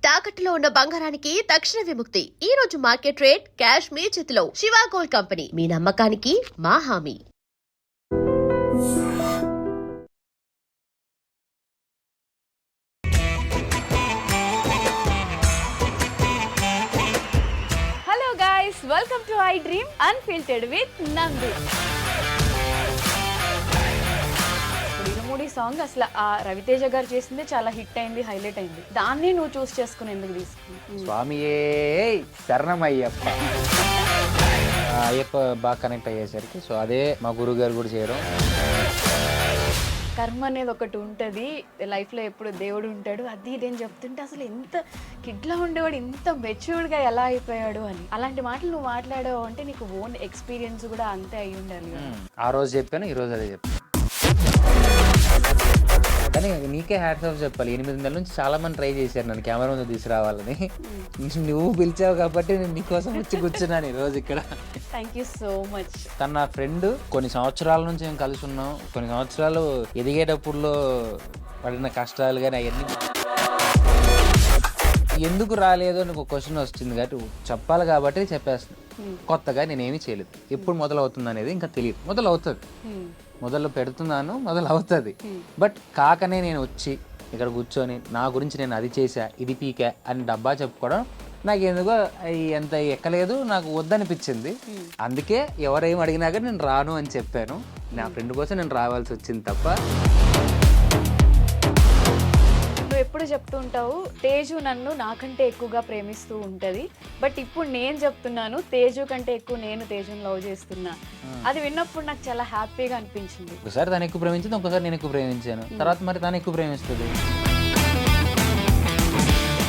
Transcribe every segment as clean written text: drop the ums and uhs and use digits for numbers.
తాకట్టులో ఉన్న బంగారానికి తక్షణ విముక్తి. ఈ రోజు మార్కెట్ రేట్ క్యాష్ మీ చేతిలో. శివ గోల్డ్ కంపెనీ, మీ నమ్మకానికి మా హామీ. Hello guys, welcome to I dream unfiltered with నందు. ఇరుముడి సాంగ్ అసలు ఆ రవితేజ గారు చేసిందే చాలా హిట్ అయింది, హైలైట్ అయింది. దాన్ని నువ్వు చూస్ చేసుకుని ఎందుకు తీసుకున్నావు? స్వామియే శరణమయ్యప్ప. అయ్యప్ప బాగా కనెక్ట్ అయ్యేసరికి సో అదే మా గురువు గారు కూడా చేయడం. కర్మ అనేది ఒకటి ఉంటుంది లైఫ్లో, ఎప్పుడు దేవుడు ఉంటాడు అది ఇదేం చెప్తుంటే అసలు ఎంత కిడ్లా ఉండేవాడు ఇంత మెచ్యూర్డ్గా ఎలా అయిపోయాడు అని. అలాంటి మాటలు నువ్వు మాట్లాడావు అంటే నీకు ఓన్ ఎక్స్పీరియన్స్ కూడా అంతే అయి ఉండాలి. ఆ రోజు చెప్పాను, ఈ రోజు అదే చెప్పాను. కానీ నీకే హ్యాట్స్ ఆఫ్ చెప్పాలి. 8 నెలల నుంచి చాలా మంది ట్రై చేశారు నన్ను కెమెరా ముందు తీసుకురావాలని. నువ్వు పిలిచావు కాబట్టి నేను నీకోసం వచ్చి కూర్చున్నాను ఈరోజు ఇక్కడ. Thank you so much. తను నా ఫ్రెండ్. కొన్ని సంవత్సరాల నుంచి మేము కలిసి ఉన్నాం. కొన్ని సంవత్సరాలు ఎదిగేటప్పుడులో పడిన కష్టాలు కానీ అవన్నీ ఎందుకు రాలేదు అని ఒక క్వశ్చన్ వస్తుంది కాబట్టి చెప్పాలి కాబట్టి చెప్పేస్తున్నాను. కొత్తగా నేనేమీ చేయలేదు. ఎప్పుడు మొదలవుతుంది అనేది ఇంకా తెలియదు. మొదలు పెడుతున్నాను, మొదలు అవుతుంది. బట్ కాకనే నేను వచ్చి ఇక్కడ కూర్చొని నా గురించి నేను అది చేశా, ఇది పీకా అని డబ్బా చెప్పుకోవడం నాకు ఎందుకో ఎంత ఎక్కలేదు, నాకు వద్దనిపించింది. అందుకే ఎవరేం అడిగినా కానీ నేను రాను అని చెప్పాను. నా ఫ్రెండ్ కోసం నేను రావాల్సి వచ్చింది తప్ప. నువ్వు ఎప్పుడు చెప్తూ ఉంటావు తేజు నన్ను నాకంటే ఎక్కువగా ప్రేమిస్తూ ఉంటుంది, బట్ ఇప్పుడు నేను చెప్తున్నాను తేజు కంటే ఎక్కువ నేను తేజుని లవ్ చేస్తున్నా. అది విన్నప్పుడు నాకు చాలా హ్యాపీగా అనిపించింది. ఒకసారి తను ఎక్కువ ప్రేమించింది, ఒకసారి నేను ఎక్కువ ప్రేమించాను. తర్వాత మరి తను ఎక్కువ ప్రేమిస్తుంది.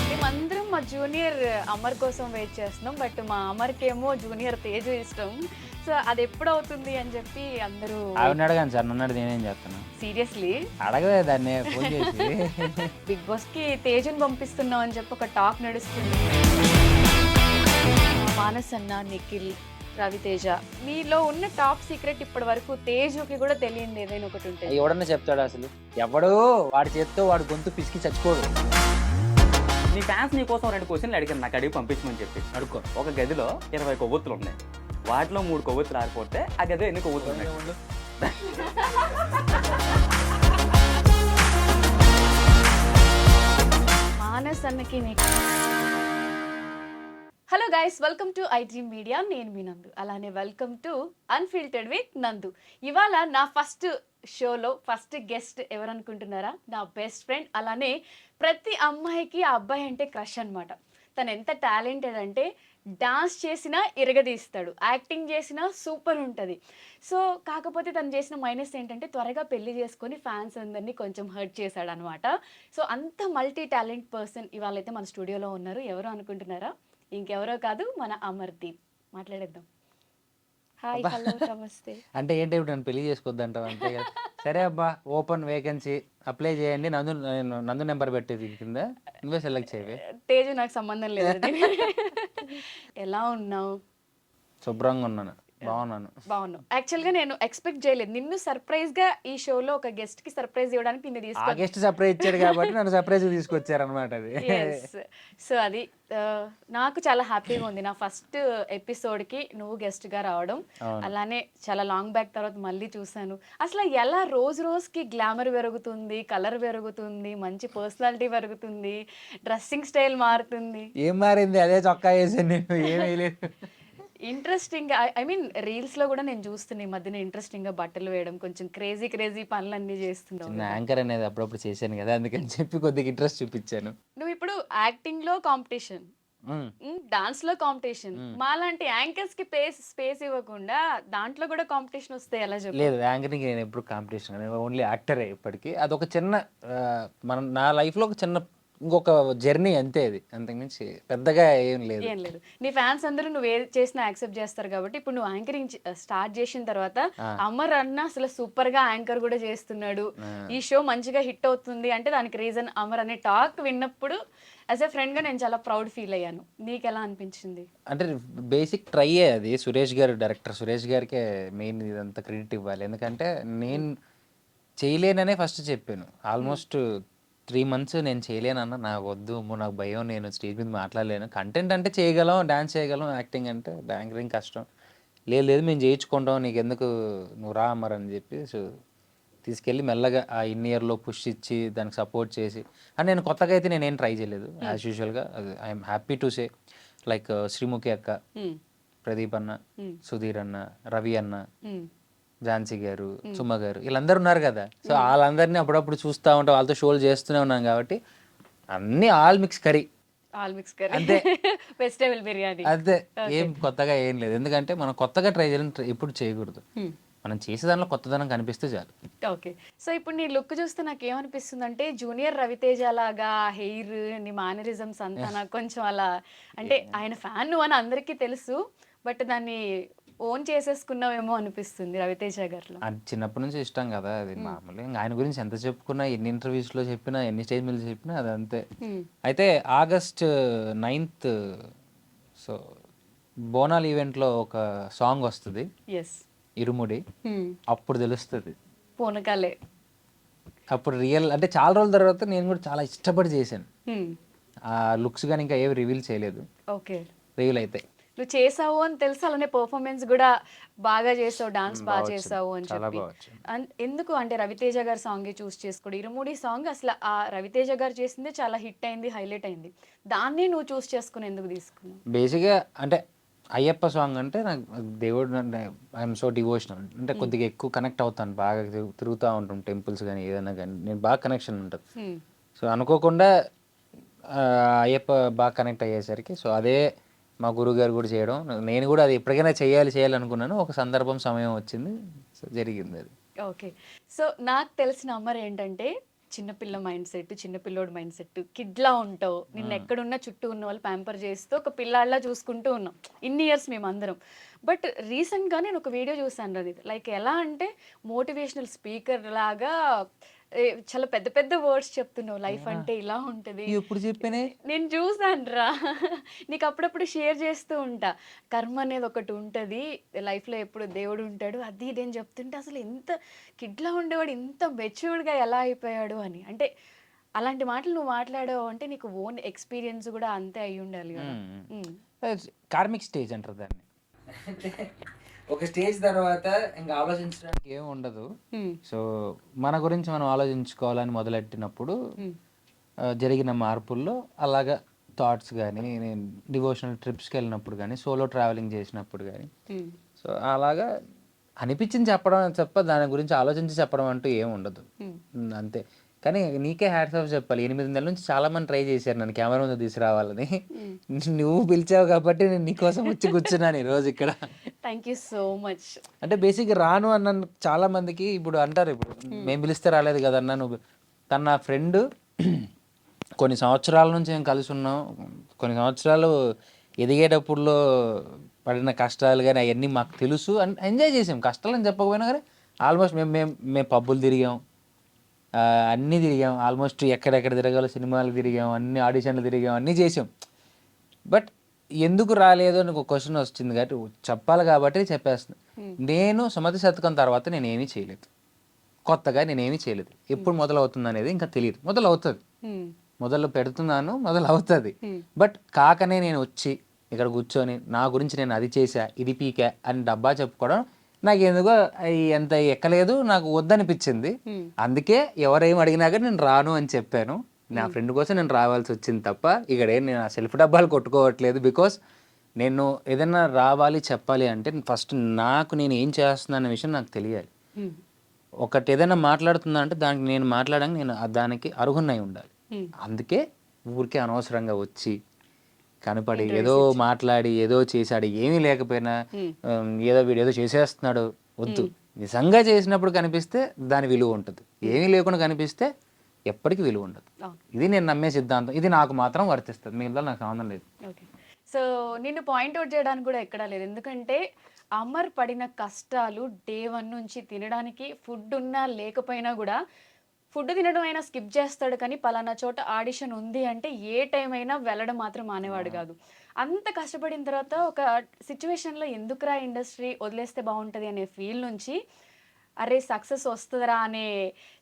మేమందరం మా జూనియర్ అమర్ కోసం వెయిట్ చేస్తున్నాం, బట్ మా అమర్కి ఏమో జూనియర్ తేజు ఇష్టం. సో అది ఎప్పుడు అవుతుంది అని చెప్పి అందరూ ఆవిడ అడగాను సార్, నన్ను నేనేం చేస్తాను. సీరియస్లీ అడగలే దాన్ని ఫోన్ చేసి. బిగ్ బాస్ కి తేజుని పంపిస్తున్నాం అని చెప్పి ఒక టాక్ నడుస్తుంది. మానస్ అన్న, నిఖిల్, రవితేజ, మీలో ఉన్న టాప్ సీక్రెట్ ఇప్పటి వరకు తేజుకి కూడా తెలియదు ఏదైనా ఒకటి ఉంటుంది. ఎవడన్నా చెప్తాడు అసలు? ఎవడో వాడి చేత్తో వాడి గొంతు పిసికి చచ్చిపోడు. నీ ఫ్యాన్స్ నీ కోసం 2 క్వశ్చన్లు అడిగాను, నాకు అడిగి పంపించమని చెప్పి. అడుక్కో. ఒక గదిలో 20 కొవ్వొత్తులు ఉన్నాయి, వాటిలో 3 కొవ్వొత్తులు ఆరిపోతే ఆ గదిలో ఎన్ని కొవ్వొత్తులు ఉన్నాయి? మానస్ అన్నకి hello guys, welcome to I dream media. నేను మీ నందు. అలానే వెల్కమ్ టు అన్ఫిల్టర్డ్ విత్ నందు. ఇవాళ నా ఫస్ట్ షోలో ఫస్ట్ గెస్ట్ ఎవరు అనుకుంటున్నారా? నా బెస్ట్ ఫ్రెండ్. అలానే ప్రతి అమ్మాయికి ఆ అబ్బాయి అంటే క్రష్ అనమాట. తను ఎంత టాలెంటెడ్ అంటే డాన్స్ చేసినా ఇరగదీస్తాడు, యాక్టింగ్ చేసినా సూపర్ ఉంటుంది. సో కాకపోతే తను చేసిన మైనస్ ఏంటంటే త్వరగా పెళ్లి చేసుకొని ఫ్యాన్స్ అందరినీ కొంచెం హర్ట్ చేశాడు అనమాట. సో అంత మల్టీ టాలెంట్ పర్సన్ ఇవాళైతే మన స్టూడియోలో ఉన్నారు. ఎవరు అనుకుంటున్నారా? ఇంకెవరో కాదు, మన అమర్దీప్. మాట్లాడేద్దాం. హాయ్, హలో, నమస్తే. అంటే ఏంటి ఇప్పుడు నన్ను పెళ్లి చేసుకోవద్దంటావు అంతే కదా? సరే అబ్బా, ఓపెన్ వేకెన్సీ అప్లై చేయండి. నందు నెంబర్ పెట్టేది కింద నువ్వే సెలెక్ట్ చేయవే. తేజు నాకు సంబంధం లేదు. ఎలా ఉన్నావు? శుభ్రంగా ఉన్నాను, బాగున్నావు. యాక్చువల్గా నేను ఎక్స్పెక్ట్ చేయలేదు నిన్ను సర్ప్రైజ్ గా ఈ షోలో ఒక గెస్ట్ కి సర్ప్రైజ్ ఇవ్వడానికి నిన్ను ఆ గెస్ట్ సర్ప్రైజ్ ఇచ్చాడు కాబట్టి నన్ను సర్ప్రైజ్ తీసుకొచ్చారు అనమాట. అది సో అది నాకు చాలా హ్యాపీగా ఉంది. నా ఫస్ట్ ఎపిసోడ్ కి నువ్వు గెస్ట్ గా రావడం, అలానే చాలా లాంగ్ బ్యాక్ తర్వాత మళ్ళీ చూసాను. అసలు ఎలా రోజు రోజుకి గ్లామర్ పెరుగుతుంది, కలర్ పెరుగుతుంది, మంచి పర్సనాలిటీ పెరుగుతుంది, డ్రెస్సింగ్ స్టైల్ మారుతుంది. ఏం మారింది? అదే చొక్కా వేసాను నేను, ఏం వేయలేదు. ఇంట్రెస్టింగ్, ఐ మీన్ రీల్స్ లో కూడా నేను చూస్తున్నా ఈ మధ్యన ఇంట్రెస్టింగ్ గా బట్టలు వేయడం, కొంచెం క్రేజీ పనులన్నీ చేస్తున్నావు. యాంకర్ అనేది అప్పుడప్పుడు చేశాను కదా, అందుకని చెప్పి కొద్దిగా ఇంట్రెస్ట్ చూపించాను. నువ్వు ఇప్పుడు యాక్టింగ్ లో కాంపిటీషన్, డాన్స్ లో కాంపిటీషన్, మాలాంటి యాంకర్స్ కి స్పేస్ ఇవ్వకుండా దాంట్లో కూడా కాంపిటీషన్ వస్తే ఎలా చెప్పు? లేదు, యాంకరింగ్ నేను ఎప్పుడు కాంపిటీషన్, ఓన్లీ యాక్టరే ఇప్పటికీ. అదొక చిన్న నా లైఫ్ లో ఒక చిన్న ఇంకొక జర్నీ అంతే. అది అంతకుమించి పెద్దగా ఏం లేదు. నీ ఫ్యాన్స్ అందరూ నువ్వు ఏది చేసినా యాక్సెప్ట్ చేస్తారు కాబట్టి ఇప్పుడు నువ్వు యాంకరింగ్ స్టార్ట్ చేసిన తర్వాత అమర్ అన్న అసలు సూపర్ గా యాంకర్ కూడా చేస్తున్నాడు, ఈ షో మంచిగా హిట్ అవుతుంది అంటే దానికి రీజన్ అమర్ అనే టాక్ విన్నప్పుడు యాజ్ ఎ ఫ్రెండ్ గా నేను చాలా ప్రౌడ్ ఫీల్ అయ్యాను. నీకు ఎలా అనిపించింది? అంటే బేసిక్ ట్రై అది సురేష్ గారు, డైరెక్టర్ సురేష్ గారికే మెయిన్ ఇదంతా క్రెడిట్ ఇవ్వాలి. ఎందుకంటే నేను చేయలేననే ఫస్ట్ చెప్పాను. ఆల్మోస్ట్ 3 మంత్స్ నేను చేయలేనన్నా, నాకు వద్దు అమ్మో నాకు భయం, నేను స్టేజ్ మీద మాట్లాడలేను. కంటెంట్ అంటే చేయగలం, డాన్స్ చేయగలం, యాక్టింగ్ అంటే యాంకరింగ్ కష్టం. లేదు లేదు మేము చేయించుకుంటాం, నీకెందుకు నువ్వు రా అమర్ అని చెప్పి తీసుకెళ్ళి మెల్లగా ఆ ఇయర్లో పుష్ ఇచ్చి దానికి సపోర్ట్ చేసి. అండ్ నేను కొత్తగా అయితే నేనేం ట్రై చేయలేదు, యాజ్ యూజువల్గా. I'm happy to say like Sreemukhi అక్క, ప్రదీప్ అన్న, సుధీర్ అన్న, రవి అన్న, ఝాన్సీ గారు, సుమ గారు, వీళ్ళందరూ ఉన్నారు కదా. సో వాళ్ళందరినీ అప్పుడప్పుడు చూస్తూ ఉంటాం, వాళ్ళతో షోలు చేస్తూనే ఉన్నాం కాబట్టి అన్నీ all mix curry all mix curry, అంతే. వెజిటేబుల్ బిర్యానీ. అదే, ఏం కొత్తగా ఏం లేదు. ఎందుకంటే మనం కొత్తగా ట్రై చేయడం ఎప్పుడు చేయకూడదు. మనం చేసే దానిలో కొత్తదనం కనిపిస్తే చాలు. ఓకే. సో ఇప్పుడు నీ లుక్ చూస్తే నాకు ఏమనిపిస్తుంది అంటే జూనియర్ రవితేజ లాగా హెయిర్, నీ మేనరిజమ్స్ అంతా నాకు కొంచెం అలా, అంటే ఆయన ఫ్యాన్ నువ్వు అని అందరికీ తెలుసు, బట్ దాన్ని ఓన్ చేసేసుకున్నావేమో అనిపిస్తుంది రవితేజ గారిలో. అది చిన్నప్పటి నుంచి ఇష్టం కదా, అది మామూలుగా. ఇంకా ఆయన గురించి ఎంత చెప్పుకున్నా, ఎన్ని ఇంటర్వ్యూస్లో చెప్పినా, ఎన్ని స్టేజ్ మీద చెప్పినా అది అంతే. అయితే August 9th సో బోనాల్ ఈవెంట్లో ఒక సాంగ్ వస్తుంది, ఎస్, ఇరుముడి. అప్పుడు తెలుస్తుంది, పూనకాలే. అప్పుడు రియల్ అంటే చాలా రోజుల తర్వాత నేను కూడా చాలా ఇష్టపడి చేశాను. ఆ లుక్స్ కానీ ఇంకా ఏవి రివీల్ చేయలేదు, ఓకే, రివీల్ అయితే. నువ్వు చేసావు అని తెలుసు, అలానే పర్ఫార్మెన్స్ కూడా బాగా చేసావు, డాన్స్ బాగా చేసావు అని చెప్పి. ఎందుకు అంటే రవితేజ గారి సాంగ్ చూస్ చేసుకోడు? ఇరుముడి సాంగ్ అసలు ఆ రవితేజ గారు చేసిందే చాలా హిట్ అయింది, హైలైట్ అయింది. దాన్ని నువ్వు చూస్ చేసుకుని ఎందుకు తీసుకున్నావు? బేసిక్గా అంటే అయ్యప్ప సాంగ్ అంటే నాకు దేవుడు, ఐఎమ్ సో డివోషనల్, అంటే కొద్దిగా ఎక్కువ కనెక్ట్ అవుతాను, బాగా తిరుగుతూ ఉంటాం టెంపుల్స్ కానీ ఏదైనా కానీ, నేను బాగా కనెక్షన్ ఉంటుంది. సో అనుకోకుండా అయ్యప్ప బాగా కనెక్ట్ అయ్యేసరికి, సో అదే మా గురువుగారు కూడా చేయడం, నేను కూడా అది ఎప్పటికైనా చేయాలనుకున్నాను. ఒక సందర్భం, సమయం వచ్చింది, సో జరిగింది అది. ఓకే. సో నాకు తెలిసిన అమర్ ఏంటంటే చిన్నపిల్ల మైండ్ సెట్, చిన్నపిల్లోడు మైండ్ సెట్, కిడ్లా ఉంటావు, నిన్న ఎక్కడున్నా చుట్టూ ఉన్న వాళ్ళు ప్యాంపర్ చేస్తూ ఒక పిల్లాడిలా చూసుకుంటూ ఉన్నాం ఇన్ని ఇయర్స్ మేమందరం. బట్ రీసెంట్గా నేను ఒక వీడియో చూసాను అది, లైక్ ఎలా అంటే మోటివేషనల్ స్పీకర్ లాగా చాలా పెద్ద పెద్ద వర్డ్స్ చెప్తున్నావు, లైఫ్ అంటే ఇలా ఉంటుంది. ఎప్పుడు చెప్పానే, నేను చూసాను రా, నీకు అప్పుడప్పుడు షేర్ చేస్తూ ఉంటా. కర్మ అనేది ఒకటి ఉంటుంది లైఫ్లో, ఎప్పుడు దేవుడు ఉంటాడు, అది ఇదేం చెప్తుంటే అసలు ఎంత కిడ్లా ఉండేవాడు ఇంత మెచ్యూర్డ్గా ఎలా అయిపోయాడు అని. అంటే అలాంటి మాటలు నువ్వు మాట్లాడావు అంటే నీకు ఓన్ ఎక్స్పీరియన్స్ కూడా అంతే అయి ఉండాలి కదా. కార్మిక్ స్టేజ్ అంటారు దాన్ని. ఒక స్టేజ్ తర్వాత ఇంకా ఆలోచించడానికి ఏమి ఉండదు. సో మన గురించి మనం ఆలోచించుకోవాలని మొదలెట్టినప్పుడు జరిగిన మార్పుల్లో అలాగా థాట్స్ కానీ, నేను డివోషనల్ ట్రిప్స్కి వెళ్ళినప్పుడు కానీ, సోలో ట్రావెలింగ్ చేసినప్పుడు కానీ, సో అలాగా అనిపించింది చెప్పడం తప్ప దాని గురించి ఆలోచించి చెప్పడం అంటూ ఏమి ఉండదు, అంతే. కానీ నీకే హ్యాట్స్ ఆఫ్ చెప్పాలి, 8 నెలల నుంచి చాలా మంది ట్రై చేశారు నన్ను కెమెరా ముందు తీసుకురావాలని. నువ్వు పిలిచావు కాబట్టి నేను నీకోసం వచ్చి కూర్చున్నాను ఈరోజు ఇక్కడ. Thank you so much. అంటే బేసిక్గా రాను అన్న చాలా మందికి ఇప్పుడు అంటారు, ఇప్పుడు మేము పిలిస్తే రాలేదు కదన్నా నువ్వు. తన నా ఫ్రెండ్, కొన్ని సంవత్సరాల నుంచి మేము కలిసి ఉన్నాం, కొన్ని సంవత్సరాలు ఎదిగేటప్పుడులో పడిన కష్టాలు కానీ అవన్నీ మాకు తెలుసు, ఎంజాయ్ చేసాం. కష్టాలని చెప్పకపోయినా కానీ ఆల్మోస్ట్ మేము పబ్బులు తిరిగాం, అన్నీ తిరిగాం, ఆల్మోస్ట్ ఎక్కడెక్కడ తిరగాలో సినిమాలు తిరిగాం, అన్ని ఆడిషన్లు తిరిగాం, అన్నీ చేసాం. బట్ ఎందుకు రాలేదు అని ఒక క్వశ్చన్ వచ్చింది కాబట్టి చెప్పాలి కాబట్టి చెప్పేస్తున్నాను. నేను సుమతి శతకం తర్వాత నేనేమీ చేయలేదు, కొత్తగా నేనేమీ చేయలేదు. ఎప్పుడు మొదలవుతుంది అనేది ఇంకా తెలియదు, మొదలవుతుంది, మొదలు పెడుతున్నాను, మొదలవుతుంది. బట్ కాకనే నేను వచ్చి ఇక్కడ కూర్చొని నా గురించి నేను అది చేశా, ఇది పీకా అని డబ్బా చెప్పుకోవడం నాకు ఎందుకో ఎంత ఎక్కలేదు, నాకు వద్దనిపించింది. అందుకే ఎవరేం అడిగినాక నేను రాను అని చెప్పాను. నా ఫ్రెండ్ కోసం నేను రావాల్సి వచ్చింది తప్ప ఇక్కడ నేను ఆ సెల్ఫ్ డబ్బాలు కొట్టుకోవట్లేదు. బికాస్ నేను ఏదైనా రావాలి చెప్పాలి అంటే ఫస్ట్ నాకు నేను ఏం చేస్తున్నా అనే విషయం నాకు తెలియాలి. ఒకటి ఏదైనా మాట్లాడుతున్నా అంటే దానికి నేను మాట్లాడడానికి నేను దానికి అర్హున్నై ఉండాలి. అందుకే ఊరికే అనవసరంగా వచ్చి కనపడి ఏదో మాట్లాడి ఏదో చేశాడు, ఏమీ లేకపోయినా ఏదో వీడు ఏదో చేసేస్తున్నాడు, వద్దు. నిజంగా చేసినప్పుడు కనిపిస్తే దాని విలువ ఉంటుంది, ఏమీ లేకుండా కనిపిస్తే ఎప్పటికీ విలువ ఉండదు. ఇది నేను నమ్మే సిద్ధాంతం, ఇది నాకు మాత్రం వర్తిస్తుంది, మిగతా నాకు సంబంధం లేదు. సో నిన్ను పాయింట్అవుట్ చేయడానికి కూడా ఎక్కడా లేదు, ఎందుకంటే అమర్ పడిన కష్టాలు డే 1 నుంచి తినడానికి ఫుడ్ ఉన్నా లేకపోయినా కూడా, ఫుడ్ తినడం అయినా స్కిప్ చేస్తాడు కానీ పలానా చోట ఆడిషన్ ఉంది అంటే ఏ టైం అయినా వెళ్ళడం మాత్రం మానేవాడు కాదు. అంత కష్టపడిన తర్వాత ఒక సిచ్యువేషన్లో ఎందుకురా ఇండస్ట్రీ వదిలేస్తే బాగుంటుంది అనే ఫీల్ నుంచి అరే సక్సెస్ వస్తుందిరా అనే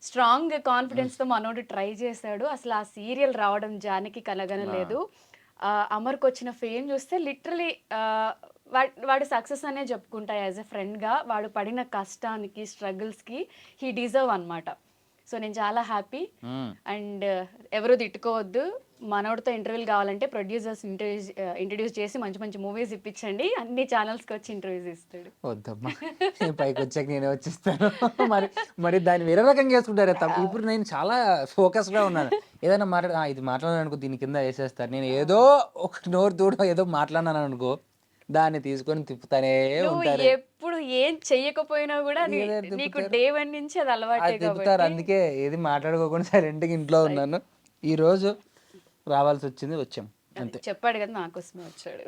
స్ట్రాంగ్ కాన్ఫిడెన్స్తో మనోడు ట్రై చేశాడు. అసలు ఆ సీరియల్ రావడం జానకి కలగనలేదు. అమర్కి వచ్చిన ఫేమ్ చూస్తే లిటరలీ వాడు సక్సెస్ అనే చెప్పుకుంటా. యాజ్ ఎ ఫ్రెండ్గా వాడు పడిన కష్టానికి స్ట్రగుల్స్కి హీ డిజర్వ్ అనమాట. సో నేను చాలా హ్యాపీ. అండ్ ఎవరు తిట్టుకోవద్దు, మనోడితో ఇంటర్వ్యూలు కావాలంటే ప్రొడ్యూసర్స్ ఇంట్రడ్యూస్ చేసి మంచి మంచి మూవీస్ ఇప్పించండి, అన్ని ఛానల్స్కి వచ్చి ఇంటర్వ్యూస్ ఇస్తాడు. వద్దమ్మా, పైకి వచ్చాక నేనే వచ్చిస్తాను. మరి మరి దాన్ని వేరే రకంగా చేసుకుంటారు. ఇప్పుడు నేను చాలా ఫోకస్గా ఉన్నాను. ఏదైనా ఇది మాట్లాడాను అనుకో, దీని కింద వేసేస్తారు. నేను ఏదో ఒక నోరు దూడ ఏదో మాట్లాడినాను అనుకో, దాన్ని తీసుకొని తిప్పుతానే ఉంటారు. ఎప్పుడు ఏం చెయ్యకపోయినా కూడా నీకు డే 1 నుంచి అది అలవాటే తిప్పుతారు. అందుకే ఏది మాట్లాడుకోకుండా సైలెంట్గా ఇంట్లో ఉన్నాను. ఈ రోజు రావాల్సి వచ్చింది, వచ్చాం అంతే. చెప్పాడు కదా, నా కోసమే వచ్చాడు.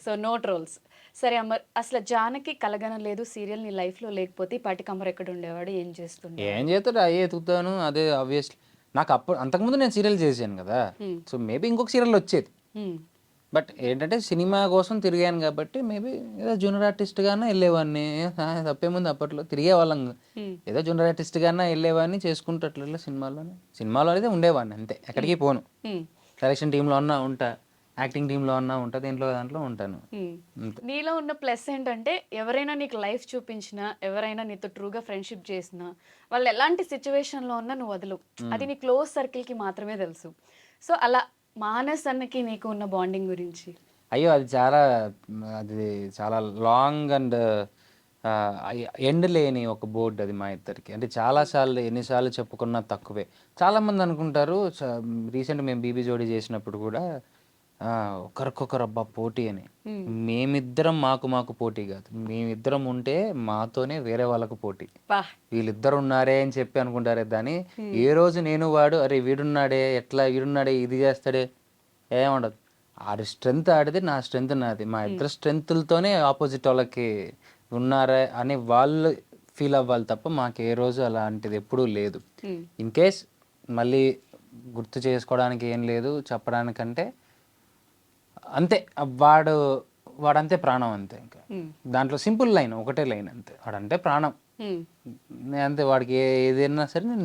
So no trolls. సరే అమర్, అసలు జానకి కలగనలేదు సీరియల్ నీ లైఫ్ లో లేకపోతే పాటికి అమర్ ఎక్కడ ఉండేవాడు, ఏం చేస్తుండే? ఏం చేస్తాడు, అయ్యే ఎతుకుతాను. అదే ఆబ్వియస్లీ నాకు అంతకుముందు నేను సీరియల్ చేశాను కదా, సో మేబీ ఇంకొక సీరియల్ వచ్చేది. బట్ ఏంటంటే సినిమా కోసం తిరిగాను కాబట్టి మేబీ ఏదో జూనియర్ ఆర్టిస్ట్గానే వెళ్ళేవాడిని. తప్పేముంది, అప్పట్లో తిరిగేవాళ్ళం. ఏదో జూనియర్ ఆర్టిస్ట్గానే వెళ్ళేవాడిని, చేసుకుంటూ అట్లా సినిమాలో అయితే ఉండేవాడిని అంతే. ఎక్కడికి పోను. సెలక్షన్ టీంలో అన్నా ఉంటా, యాక్టింగ్ టీంలో అన్నా ఉంటా, దాంట్లో ఉంటాను. నీలో ఉన్న ప్లస్ ఏంటంటే ఎవరైనా నీకు లైఫ్ చూపించినా, ఎవరైనా నీతో ట్రూగా ఫ్రెండ్షిప్ చేసినా, వాళ్ళు ఎలాంటి సిచ్యువేషన్లో ఉన్నా నువ్వు వదలు. అది నీ క్లోజ్ సర్కిల్కి మాత్రమే తెలుసు. సో అలా మానస్ అన్నకి నీకు ఉన్న బాండింగ్ గురించి? అయ్యో, అది చాలా లాంగ్ అండ్ ఎండ్ లేని ఒక బోర్డు అది మా ఇద్దరికి. అంటే ఎన్నిసార్లు చెప్పుకున్నా తక్కువే. చాలామంది అనుకుంటారు, రీసెంట్ మేము బీబీ జోడీ చేసినప్పుడు కూడా ఒకరికొకరు అబ్బా పోటీ అని. మేమిద్దరం మాకు పోటీ కాదు, మేమిద్దరం ఉంటే మాతోనే వేరే వాళ్ళకు పోటీ. వీళ్ళిద్దరు ఉన్నారే అని చెప్పి అనుకుంటారే, దాన్ని ఏ రోజు నేను వాడు అరే వీడున్నాడే, ఎట్లా వీడున్నాడే, ఇది చేస్తాడే, ఏముండదు. ఆడి స్ట్రెంగ్త్ ఆడిది, నా స్ట్రెంగ్త్ నాది. మా ఇద్దరు స్ట్రెంగ్త్లతోనే ఆపోజిట్ వాళ్ళకి ఉన్నారా అని వాళ్ళు ఫీల్ అవ్వాలి తప్ప మాకు ఏ రోజు అలాంటిది ఎప్పుడూ లేదు. ఇన్ కేస్ మళ్ళీ గుర్తు చేసుకోవడానికి ఏం లేదు చెప్పడానికంటే, అంతే. వాడంతే ప్రాణం అంతే. ఇంకా దాంట్లో సింపుల్ లైన్, ఒకటే లైన్ అంతే, వాడంటే ప్రాణం అంతే. వాడికి ఏదైనా సరే నేను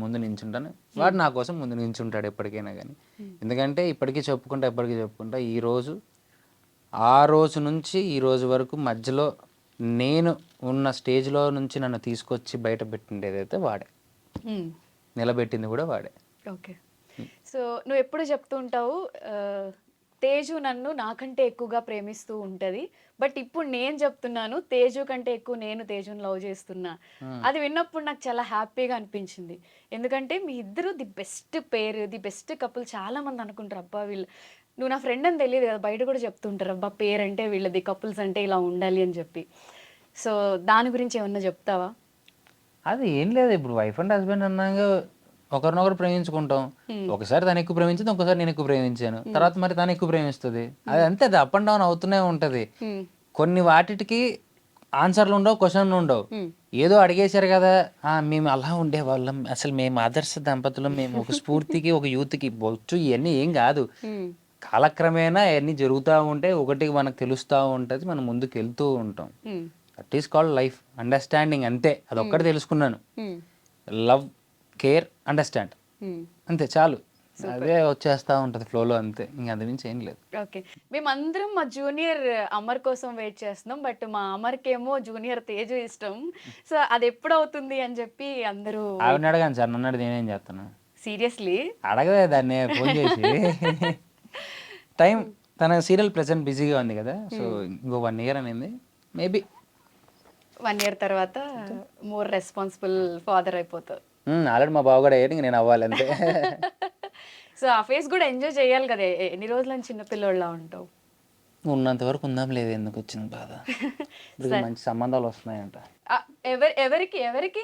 ముందు నించుంటాను. వాడు నా కోసం ముందు నించుంటాడు ఎప్పటికైనా కానీ. ఎందుకంటే ఎప్పటికీ చెప్పుకుంటా ఆ రోజు నుంచి ఈ రోజు వరకు మధ్యలో నేను ఉన్న స్టేజ్లో నుంచి నన్ను తీసుకొచ్చి బయట పెట్టిండేదైతే వాడే, నిలబెట్టింది కూడా వాడే. ఓకే. సో నువ్వు ఎప్పుడు చెప్తూ ఉంటావు, తేజు నన్ను నాకంటే ఎక్కువగా ప్రేమిస్తూ ఉంటుంది, బట్ ఇప్పుడు నేను చెప్తున్నాను తేజు కంటే ఎక్కువ నేను తేజుని లవ్ చేస్తున్నా. అది విన్నప్పుడు నాకు చాలా హ్యాపీగా అనిపించింది. ఎందుకంటే మీ ఇద్దరు the best pair, the best couple. చాలా మంది అనుకుంటారు అబ్బా వీళ్ళు, నువ్వు నా ఫ్రెండ్ అని తెలియదు కదా, బయట కూడా చెప్తుంటారు అబ్బా పేర్ అంటే వీళ్ళది, కపుల్స్ అంటే ఇలా ఉండాలి అని చెప్పి. సో దాని గురించి ఏమన్నా చెప్తావా? అది ఏం లేదు, ఇప్పుడు వైఫ్ అండ్ హస్బెండ్ అన్నాక ఒకరినొకరు ప్రేమించుకుంటాం. ఒకసారి తను ఎక్కువ ప్రేమించింది, ఒకసారి నేను ఎక్కువ ప్రేమించాను, తర్వాత మరి తను ఎక్కువ ప్రేమిస్తుంది. అది అంతే, అది అప్ అండ్ డౌన్ అవుతూనే ఉంటది. కొన్ని వాటికి ఆన్సర్లు ఉండవు, క్వశ్చన్లు ఉండవు. ఏదో అడిగేశారు కదా, మేము అలా ఉండేవాళ్ళం, అసలు మేము ఆదర్శ దంపతులు, మేము ఒక స్ఫూర్తికి ఒక యూత్కి బొచ్చు, ఇవన్నీ ఏం కాదు. కాలక్రమేణా అవన్నీ జరుగుతూ ఉంటాయి, ఒకటికి మనకు తెలుస్తూ ఉంటుంది, మనం ముందుకు వెళ్తూ ఉంటాం. That is called life, understanding అంతే. అదొక్కటి తెలుసుకున్నాను, లవ్, కేర్, అండర్స్టాండ్, అంతే చాలు. అదే వచ్చేస్తా ఉంటది ఫ్లోలో, అంతే. ఇంకా అందు నుంచి ఏం లేదు. ఓకే, మేమందరం మా జూనియర్ అమర్ కోసం వెయిట్ చేస్తున్నాం, బట్ మా అమర్కేమో జూనియర్ తేజు ఇష్టం. సో అది ఎప్పుడు అవుతుంది అని చెప్పి అందరూ ఆవిడని అడగాను సార్, నన్ను అడిగి నేనేం చేస్తాను? సీరియస్లీ అడగదే దాన్ని ఫోన్ చేసి. టైం, తన సీరియల్ ప్రెసెంట్ బిజీగా ఉంది కదా, సో ఇంకో 1 year అనేది, మేబీ 1 year తర్వాత మోర్ రెస్పాన్సిబుల్ ఫాదర్ అయిపోతావు. ఆల్రెడీ మా బావ కూడా అయ్యాడు, ఇంక నేను అవ్వాలి అంతే. సో ఆ ఫేస్ కూడా ఎంజాయ్ చేయాలి కదా, ఎన్ని రోజులని చిన్నపిల్లోళ్ళ ఉంటావు. ఉన్నంత వరకు ఉందాం, లేదు ఎందుకు వచ్చింది బాధ. మంచి సంబంధాలు వస్తున్నాయంట. ఎవరికి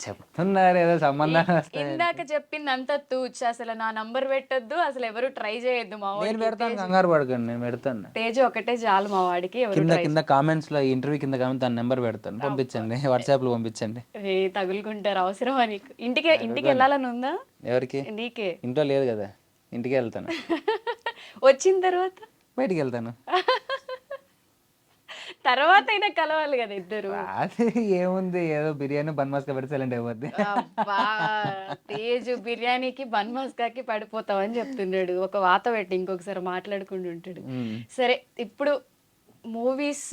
చెప్తున్నారు ఏదో సంబంధాలు. ఇందాక చెప్పిందంతా తూచ్, అసలు నా నంబర్ పెట్టద్దు, అసలు ఎవరు ట్రై చేయొద్దు. మా నేను పెడతాను, కంగారు పడకండి, నేను పెడతాను. తేజు ఒకటే చాలు మా వాడికి. కింద కామెంట్స్ లో, ఇంటర్వ్యూ కింద కామెంట్ తన నెంబర్ పెడతాను, పంపించండి, వాట్సాప్ లో పంపించండి. తగులుకుంటారు, అవసరమా నీకు? ఇంటికి వెళ్ళాలని ఉందా? ఎవరికి? నీకే. ఇంట్లో లేదు కదా, ఇంటికి వెళ్తాను. వచ్చిన తర్వాత బయటికి వెళ్తాను. తర్వాత అయినా కలవాలి కదా ఇద్దరు. అది ఏముంది, ఏదో బిర్యానీ బన్ మస్కా పెడితే సైలెంట్ అయిపోద్ది. అబ్బా తేజు బిర్యానీకి బన్ మస్కాకి పడిపోతావని చెప్తున్నాడు. ఒక వాత పెట్టి ఇంకొకసారి మాట్లాడుకుంటూ ఉంటాడు. సరే ఇప్పుడు మూవీస్,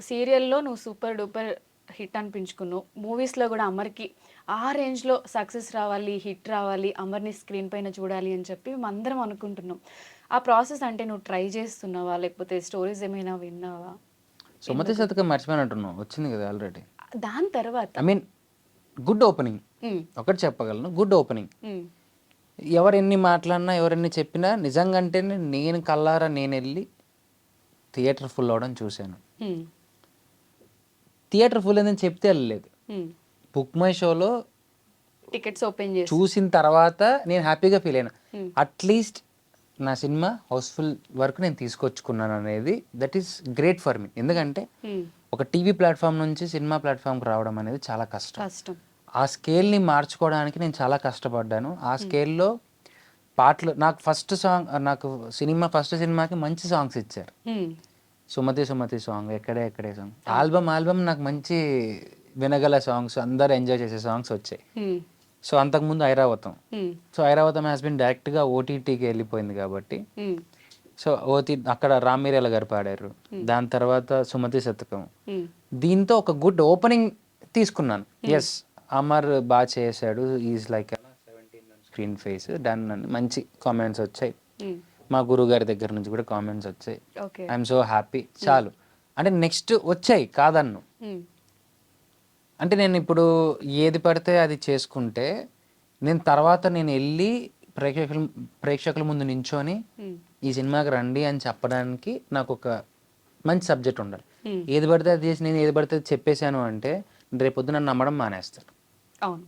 సీరియల్లో నువ్వు సూపర్ డూపర్ హిట్ అనిపించుకున్నావు. మూవీస్లో కూడా అమర్కి ఆ రేంజ్లో సక్సెస్ రావాలి, హిట్ రావాలి, అమర్ని స్క్రీన్ పైన చూడాలి అని చెప్పి మేము అందరం అనుకుంటున్నాం. ఆ ప్రాసెస్ అంటే నువ్వు ట్రై చేస్తున్నావా, లేకపోతే స్టోరీస్ ఏమైనా విన్నావా? సుమతి శతకం మర్చిపోయినట్టున్నావు, వచ్చింది కదా ఆల్రెడీ. దాని తర్వాత ఐ మీన్ గుడ్ ఓపెనింగ్, ఒకటి చెప్పగలను, గుడ్ ఓపెనింగ్. ఎవరు ఎన్ని మాట్లాడినా ఎవరెన్ని చెప్పినా నిజంగా అంటే నేను కల్లారా నేను వెళ్ళి థియేటర్ ఫుల్ అవడం చూశాను. థియేటర్ ఫుల్ అని చెప్తే వెళ్ళలేదు, బుక్ మై షోలో టికెట్స్ ఓపెన్ చేసి చూసిన తర్వాత నేను హ్యాపీగా ఫీల్ అయినా. అట్లీస్ట్ నా సినిమా హౌస్ఫుల్ వరకు నేను తీసుకొచ్చుకున్నాను అనేది that is great for me. ఎందుకంటే ఒక టీవీ ప్లాట్ఫామ్ నుంచి సినిమా ప్లాట్ఫామ్కి రావడం అనేది చాలా కష్టం. ఆ స్కేల్ని మార్చుకోవడానికి నేను చాలా కష్టపడ్డాను. ఆ స్కేల్లో పాటలు నాకు ఫస్ట్ సినిమాకి మంచి సాంగ్స్ ఇచ్చారు. సుమతి సాంగ్, ఎక్కడే సాంగ్, ఆల్బమ్ నాకు మంచి వినగల సాంగ్స్, అందరు ఎంజాయ్ చేసే సాంగ్స్ వచ్చాయి. సో అంతకుముందు ఐరావతం, సో ఐరావతం హ్యాస్ బిన్ డైరెక్ట్గా ఓటీటీకి వెళ్ళిపోయింది కాబట్టి, సో అక్కడ రామ్మీరేల గారు పాడారు. దాని తర్వాత సుమతి శతకం, దీంతో ఒక గుడ్ ఓపెనింగ్ తీసుకున్నాను. ఎస్, అమర్ బాగా చేశాడు, is like 17 screen face done అని మంచి కామెంట్స్ వచ్చాయి. మా గురువు గారి దగ్గర నుంచి కూడా కామెంట్స్ వచ్చాయి. I'm so happy. చాలు అంటే నెక్స్ట్ వచ్చాయి కాదన్ను. అంటే నేను ఇప్పుడు ఏది పడితే అది చేసుకుంటే నేను తర్వాత నేను వెళ్ళి ప్రేక్షకుల ముందు నించొని ఈ సినిమాకి రండి అని చెప్పడానికి నాకు ఒక మంచి సబ్జెక్ట్ ఉండాలి. ఏది పడితే అది చేసి నేను ఏది పడితే అది చెప్పేశాను అంటే రేపొద్దు నన్ను నమ్మడం మానేస్తారు. అవును,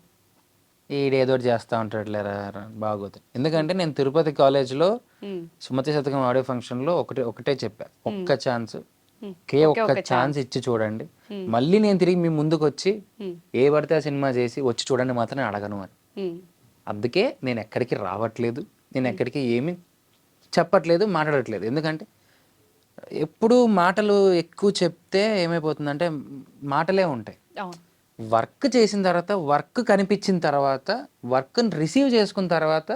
ఈడేదో చేస్తూ ఉంటాడు లేరా బాగోతుంది. ఎందుకంటే నేను తిరుపతి కాలేజ్లో సుమతి శతకం ఆడియో ఫంక్షన్లో ఒకటే చెప్పా, ఒక్క ఛాన్స్, ఒక్క ఛాన్స్ ఇచ్చి చూడండి, మళ్ళీ నేను తిరిగి మీ ముందుకు వచ్చి ఏ పడితే ఆ సినిమా చేసి వచ్చి చూడండి మాత్రం నేను అడగను అని. అందుకే నేను ఎక్కడికి రావట్లేదు, నేను ఎక్కడికి ఏమి చెప్పట్లేదు, మాట్లాడట్లేదు. ఎందుకంటే ఎప్పుడు మాటలు ఎక్కువ చెప్తే ఏమైపోతుందంటే మాటలే ఉంటాయి. వర్క్ చేసిన తర్వాత, వర్క్ కనిపించిన తర్వాత, వర్క్ని రిసీవ్ చేసుకున్న తర్వాత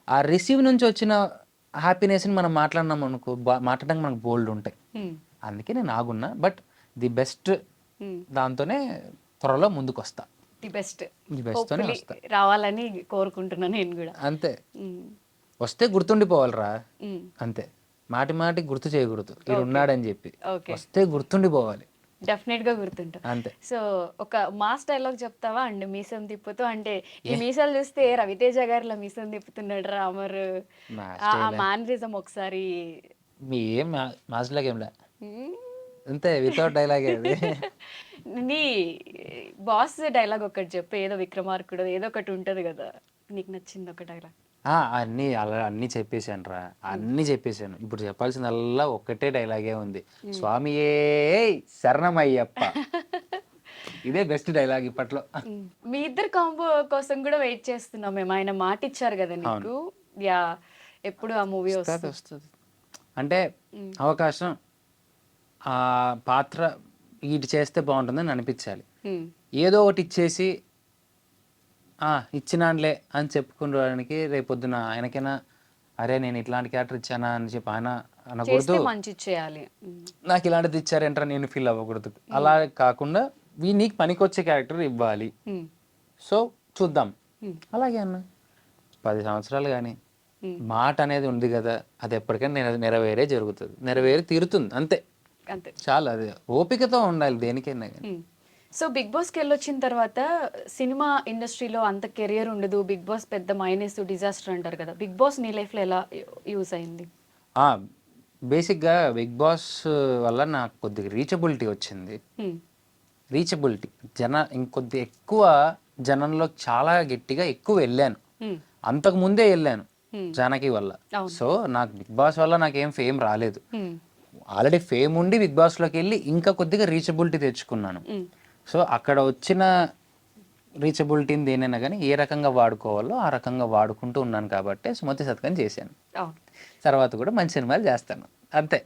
ఆ రిసీవ్ నుంచి వచ్చిన హ్యాపీనెస్ని మనం మాట్లాడినాం అనుకో, మాట్లాడడానికి మనకు బోల్డ్ ఉంటాయి. అందుకే నేను ఆగున్నా. బట్ ది బెస్ట్ దాంతోనే త్వరలో ముందుకు వస్తా. ది బెస్ట్ వస్తా, రావాలని కోరుకుంటున్నాను నేను కూడా. అంతే, వస్తే గుర్తుండిపోవాలిరా అంతే, మాటి గుర్తు చేయకూడదు ఇది ఉన్నాడని చెప్పి, వస్తే గుర్తుండిపోవాలి. డెఫినెట్ గా గుర్తుంటా అంతే. సో ఒక మాస్ డైలాగ్ చెప్తావా అండి, మీసం తిప్పుతూ? అంటే ఈ మీసాలు చూస్తే రవితేజ గారిలో మీసం తిప్పుతున్నాడు రా అమర్, ఆ మానరిజం ఒకసారి. ఏం మాస్లాగ్ ఏంలే, అంతే, వితౌట్ డైలాగ్. అది నీ బాస్ డైలాగ్ ఒకటి చెప్పు, ఏదో విక్రమార్కుడు ఏదో ఒకటి ఉంటది కదా, నీకు నచ్చింది ఒక డైలాగ్. అన్నీ చెప్పేశాను రా, అన్నీ చెప్పేశాను. ఇప్పుడు చెప్పాల్సిందల్లా ఒక్కటే డైలాగే ఉంది, స్వామియే శరణమయ్యప్ప. ఇదే బెస్ట్ డైలాగ్ ఇప్పట్లో. మీ ఇద్దరు కాంబో కోసం కూడా వెయిట్ చేస్తున్నాం మేము. ఆయన మాట ఇచ్చారు కదా నీకు, యా ఎప్పుడు ఆ మూవీ వస్తుంది అంటే అవకాశం, ఆ పాత్ర ఇటు చేస్తే బాగుంటుందని అనిపించాలి. ఏదో ఒకటి ఇచ్చేసి ఇచ్చినానులే అని చెప్పుకోవడానికి రేపొద్దున ఆయనకైనా అరే నేను ఇట్లాంటి క్యారెక్టర్ ఇచ్చానా అని చెప్పి ఆయన అనకూడదు, మంచి చేయాలి, నాకు ఇలాంటిది ఇచ్చారంటారా నేను ఫీల్ అవ్వకూడదు. అలా కాకుండా నీకు పనికొచ్చే క్యారెక్టర్ ఇవ్వాలి. సో చూద్దాం. అలాగే అన్న 10 సంవత్సరాలు కానీ మాట అనేది ఉంది కదా, అది ఎప్పటికైనా నెరవేరే జరుగుతుంది, నెరవేరి తీరుతుంది. అంతే చాలా, అది ఓపికతో ఉండాలి దేనికైనా కానీ. సో బిగ్ బాస్కి వెళ్ళొచ్చిన తర్వాత సినిమా ఇండస్ట్రీలో అంత కెరియర్ ఉండదు, బిగ్ బాస్ పెద్ద మైనస్ డిజాస్టర్ అంటారు కదా, బిగ్ బాస్ నీ లైఫ్లో ఎలా యూస్ అయింది? బేసిక్గా బిగ్ బాస్ వల్ల నాకు కొద్దిగా రీచబిలిటీ వచ్చింది. రీచబిలిటీ ఇంకొద్ది ఎక్కువ జనంలో చాలా గట్టిగా ఎక్కువ వెళ్ళాను, అంతకు ముందే వెళ్ళాను జానకి వల్ల. సో నాకు బిగ్ బాస్ వల్ల నాకేం ఫేమ్ రాలేదు, ఆల్రెడీ ఫేమ్ ఉండి బిగ్ బాస్లోకి వెళ్ళి ఇంకా కొద్దిగా రీచబిలిటీ తెచ్చుకున్నాను. సో అక్కడ వచ్చిన రీచబిలిటీని దేనైనా కానీ ఏ రకంగా వాడుకోవాలో ఆ రకంగా వాడుకుంటూ ఉన్నాను కాబట్టి సుమతి శతకం చేశాను. తర్వాత కూడా మంచి సినిమాలు చేస్తాను అంతే.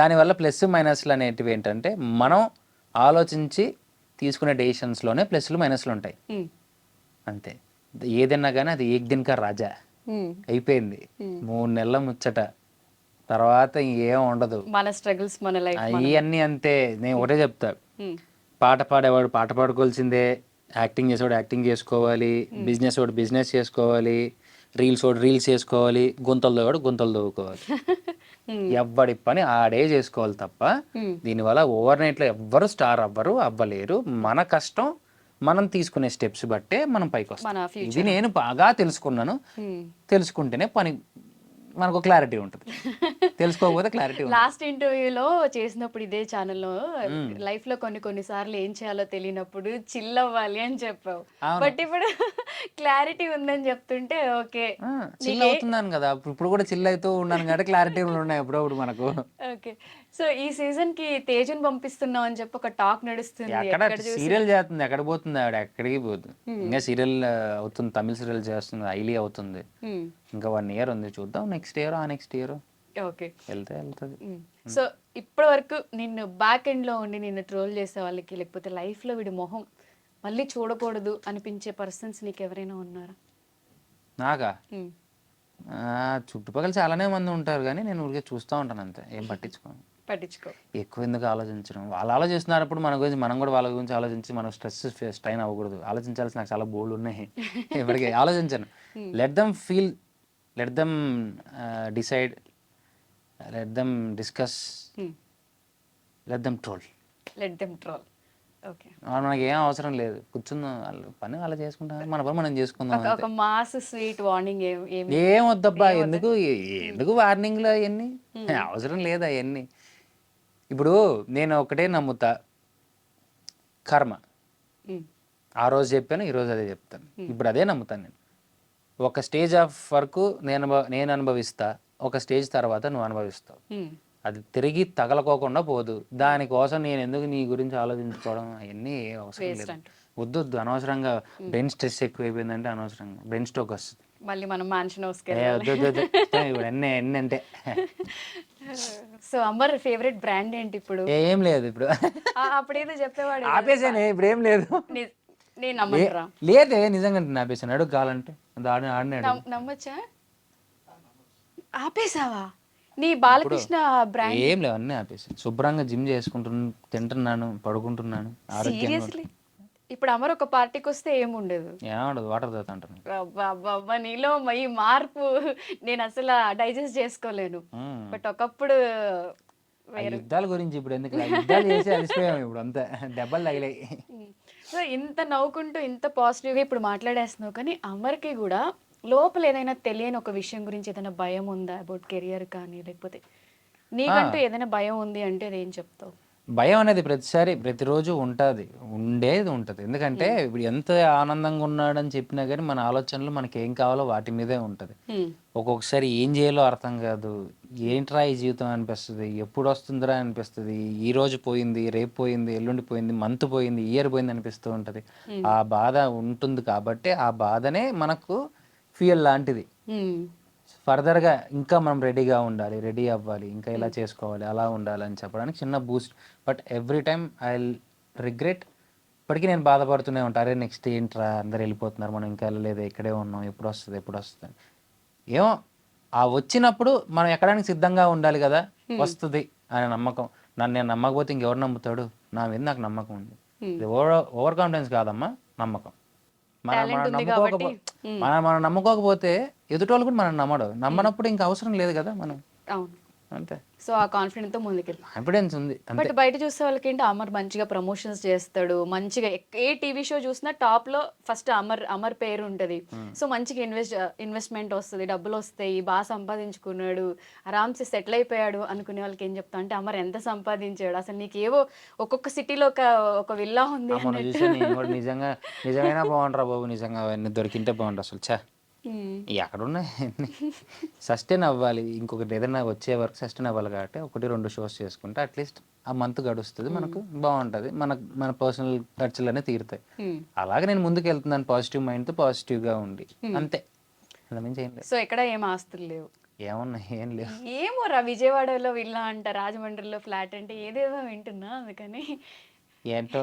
దానివల్ల ప్లస్ మైనస్లు అనేటివి ఏంటంటే మనం ఆలోచించి తీసుకునే డెసిషన్స్లోనే ప్లస్లు మైనస్లు ఉంటాయి అంతే. ఏదన్నా కానీ అది ఏక్ దిన్ కా రాజా అయిపోయింది. 3 నెలల ముచ్చట, తర్వాత ఏం ఉండదు. మన స్ట్రగుల్స్ మన లైఫ్ ఇవన్నీ అంతే. నేను ఒకటే చెప్తా, పాట పాడేవాడు పాట పాడుకోవాల్సిందే, యాక్టింగ్ చేసేవాడు యాక్టింగ్ చేసుకోవాలి, బిజినెస్ వాడు బిజినెస్ చేసుకోవాలి, రీల్స్ వాడు రీల్స్ చేసుకోవాలి, గుంతలు తోవాడు గుంతలు తవ్వుకోవాలి. ఎవ్వడి పని ఆడే చేసుకోవాలి తప్ప దీనివల్ల ఓవర్ నైట్లో ఎవ్వరు స్టార్ అవ్వలేరు. మన కష్టం మనం తీసుకునే స్టెప్స్ బట్టే మనం పైకి వస్తాం. ఇది నేను బాగా తెలుసుకున్నాను. తెలుసుకుంటేనే పని మనకు క్లారిటీ ఉంటుంది, తెలుసుకోకపోతే క్లారిటీ. లాస్ట్ ఇంటర్వ్యూలో చేసినప్పుడు ఇదే ఛానల్లో లైఫ్ లో కొన్నిసార్లు ఏం చేయాలో తెలియనప్పుడు చిల్ అవ్వాలి అని చెప్పావు. బట్ ఇప్పుడు క్లారిటీ ఉందని చెప్తుంటే ఓకే చిల్ అవుతున్నాను కదా, ఇప్పుడు కూడా చిల్ అవుతూ ఉన్నాను కాబట్టి క్లారిటీ ఉన్నాయి అప్పుడప్పుడు మనకు. ఓకే, సో ఈ సీజన్ కి తేజుని పంపిస్తున్నాం అని చెప్పి ఒక టాక్ నడుస్తుంది. ఎక్కడ సీరియల్ చేస్తుంది, ఎక్కడ పోతుంది ఆవిడ, ఎక్కడికి పోతుంది. ఇంకా సీరియల్ అవుతుంది, తమిళ సీరియల్ చేస్తుంది, ఐలీ అవుతుంది. ఇంకా 1 year ఉంది, చూద్దాం నెక్స్ట్ ఇయర్ ఆ నెక్స్ట్ ఇయర్ ఓకే వెళ్తుంది. సో ఇప్పటి వరకు నిన్ను బ్యాక్ ఎండ్ లో ఉండి నిన్ను ట్రోల్ చేసే వాళ్ళకి, లేకపోతే లైఫ్ లో వీడి మొహం మళ్ళీ చూడకూడదు అనిపించే పర్సన్స్ నీకు ఎవరైనా ఉన్నారా? నాకా చుట్టుపక్కల చాలానే మంది ఉంటారు, కానీ నేను ఊరికే చూస్తూ ఉంటాను అంతే, ఏం పట్టించుకో. ఎక్కువ ఎందుకు ఆలోచించడం, వాళ్ళు ఆలోచిస్తున్నప్పుడు మన గురించి మనం కూడా వాళ్ళ గురించి ఆలోచించి మనం స్ట్రెస్ స్ట్రైన్ అవ్వకూడదు. ఆలోచించాల్సి నాకు చాలా బోల్డ్ ఉన్నాయి, ఇప్పటికీ ఆలోచించాను. Let them feel, let them decide, let them discuss, let them troll. Okay, మనకి ఏం అవసరం లేదు, కూర్చుందాం, వాళ్ళు పని వాళ్ళు చేసుకుంటాం, మన పని మనం చేసుకుందాం. ఒక మాస్ స్వీట్ వార్నింగ్ ఏం వద్దబ్బా, ఎందుకు వార్నింగ్లు అవన్నీ అవసరం లేదు అవన్నీ. ఇప్పుడు నేను ఒకటే నమ్ముతా, కర్మ. ఆ రోజు చెప్పాను, ఈరోజు అదే చెప్తాను, ఇప్పుడు అదే నమ్ముతాను నేను. ఒక స్టేజ్ ఆఫ్ వరకు నేను అనుభవిస్తా, ఒక స్టేజ్ తర్వాత నువ్వు అనుభవిస్తావు. అది తిరిగి తగలకోకుండా పోదు. దానికోసం నేను ఎందుకు నీ గురించి ఆలోచించుకోవడం, అవన్నీ అవసరం లేదు. వద్దు, అనవసరంగా బ్రెయిన్ స్ట్రెస్ ఎక్కువైపోయిందంటే అనవసరంగా బ్రెయిన్ స్ట్రోక్ వస్తుంది. మళ్ళీ మనం మ్యాన్షన్ హౌస్కి ఇప్పుడు అన్నీ అంటే. సో అమర్ ఫేవరెట్ బ్రాండ్ ఏంటి ఇప్పుడు? ఏం లేదు ఇప్పుడు, అప్పుడేదో చెప్పేవాడు, ఆపేసాను. ఇప్పుడు ఏం లేదు, నేను నమ్మరా? లేదే, నిజంగా ఆపేసాను. అడుగు కావాలంటే ఆడినాడు. నమ్మచ్చా? ఆపేసావా? నీ బాలకృష్ణ బ్రాండ్ ఏం లేవు, అన్నీ ఆపేసాను. శుభ్రంగా జిమ్ చేసుకుంటున్నాను, తింటున్నాను, పడుకుంటున్నాను ఆరోగ్యంగా. ఇప్పుడు అమర్ ఒక పార్టీకి వస్తే ఏముండదు, ఏముండదు, వాటర్ తాగుతాంటాను. అబ్బా, నీలో ఈ మార్పు నేను అసలు డైజెస్ట్ చేసుకోలేను. బట్ ఒకప్పుడు యుద్ధాల గురించి ఇప్పుడు ఎందుకు, యుద్ధాలు చేసి అలసిపోయాము ఇప్పుడు, అంతా దెబ్బలు తగిలాయి. సో ఇంత నవ్వుకుంటూ ఇంత పాజిటివ్గా ఇప్పుడు మాట్లాడేస్తున్నావు, కానీ అమర్కి కూడా లోపల ఏదైనా తెలియని ఒక విషయం గురించి ఏదైనా భయం ఉందా? అబౌట్ కెరియర్ కానీ, లేకపోతే నీకంటూ ఏదైనా భయం ఉంది అంటే అది ఏం చెప్తావు? భయం అనేది ప్రతిరోజు ఉండేది ఉంటుంది. ఎందుకంటే ఇప్పుడు ఎంత ఆనందంగా ఉన్నాడని చెప్పినా కానీ మన ఆలోచనలు మనకి ఏం కావాలో వాటి మీదే ఉంటుంది. ఒక్కొక్కసారి ఏం చేయాలో అర్థం కాదు, ఏంట్రా ఈ జీవితం అనిపిస్తుంది, ఎప్పుడు వస్తుందిరా అనిపిస్తుంది. ఈ రోజు పోయింది, రేపు పోయింది, ఎల్లుండి పోయింది, మంత్ పోయింది, ఇయర్ పోయింది అనిపిస్తూ ఉంటుంది. ఆ బాధ ఉంటుంది కాబట్టి ఆ బాధనే మనకు ఫ్యూయల్ లాంటిది. ఫర్దర్గా ఇంకా మనం రెడీ అవ్వాలి, ఇంకా ఇలా చేసుకోవాలి, అలా ఉండాలి అని చెప్పడానికి చిన్న Boost. But every time I regret. ఇప్పటికీ నేను బాధపడుతూనే ఉంటాను, అరే నెక్స్ట్ ఏంట్రా అందరు వెళ్ళిపోతున్నారు, మనం ఇంకా వెళ్ళలేదు, ఇక్కడే ఉన్నాం, ఎప్పుడు వస్తుంది. ఏమో ఆ వచ్చినప్పుడు మనం ఎక్కడానికి సిద్ధంగా ఉండాలి కదా, వస్తుంది అనే నమ్మకం. నేను నమ్మకపోతే ఇంకెవరు నమ్ముతాడు? నా మీద నాకు నమ్మకం ఉంది. ఇది ఓవర్ కాన్ఫిడెన్స్ కాదమ్మా, నమ్మకం. మనం నమ్ముకోకపోతే ఎదుటోళ్ళు కూడా మనం నమ్మనప్పుడు ఇంకా అవసరం లేదు కదా మనం. అంతే. సో ఆ కాన్ఫిడెన్స్ తో ముందుకెళ్ళి కాన్ఫిడెన్స్ ఉంది. బట్ బయట చూసే వాళ్ళకి ఏంటి, అమర్ మంచిగా ప్రమోషన్స్ చేస్తాడు, మంచిగా ఏ టీవీ షో చూసినా టాప్ లో ఫస్ట్ అమర్ పేరు ఉంటది. సో మంచిగా ఇన్వెస్ట్మెంట్ వస్తుంది, డబ్బులు వస్తాయి, బాగా సంపాదించుకున్నాడు, ఆరామ్సే సెటిల్ అయిపోయాడు అనుకునే వాళ్ళకి ఏం చెప్తా అంటే, అమర్ ఎంత సంపాదించాడు అసలు, నీకు ఏవో ఒక్కొక్క సిటీలో ఒక విల్లా ఉంది. నిజంగా బాగుంటారా బాబు, నిజంగా అవన్నీ దొరికింటే బాగుంటారు అసలు. చా ఎక్కడున్నాయి, సస్టైన్ అవ్వాలి, ఇంకొకటి ఏదైనా వచ్చే వరకు సస్టైన్ అవ్వాలి కాబట్టి 1-2 షోస్ చేసుకుంటే అట్లీస్ట్ ఆ మంత్ గడుస్తుంది, మనకు బాగుంటుంది, మన పర్సనల్ ఖర్చులనే తీరుతాయి. అలాగే నేను ముందుకు వెళ్తున్నాను పాజిటివ్ మైండ్తో, పాజిటివ్గా ఉండి, అంతే. సో ఎక్కడ ఏం ఆస్తులు లేవు, ఏమున్నాయి, ఏం లేవు. ఏమోరా విజయవాడలో విల్లా అంట, రాజమండ్రిలో ఫ్లాట్ అంటే ఏదేదో వింటున్నా, అందుకని ఏంటో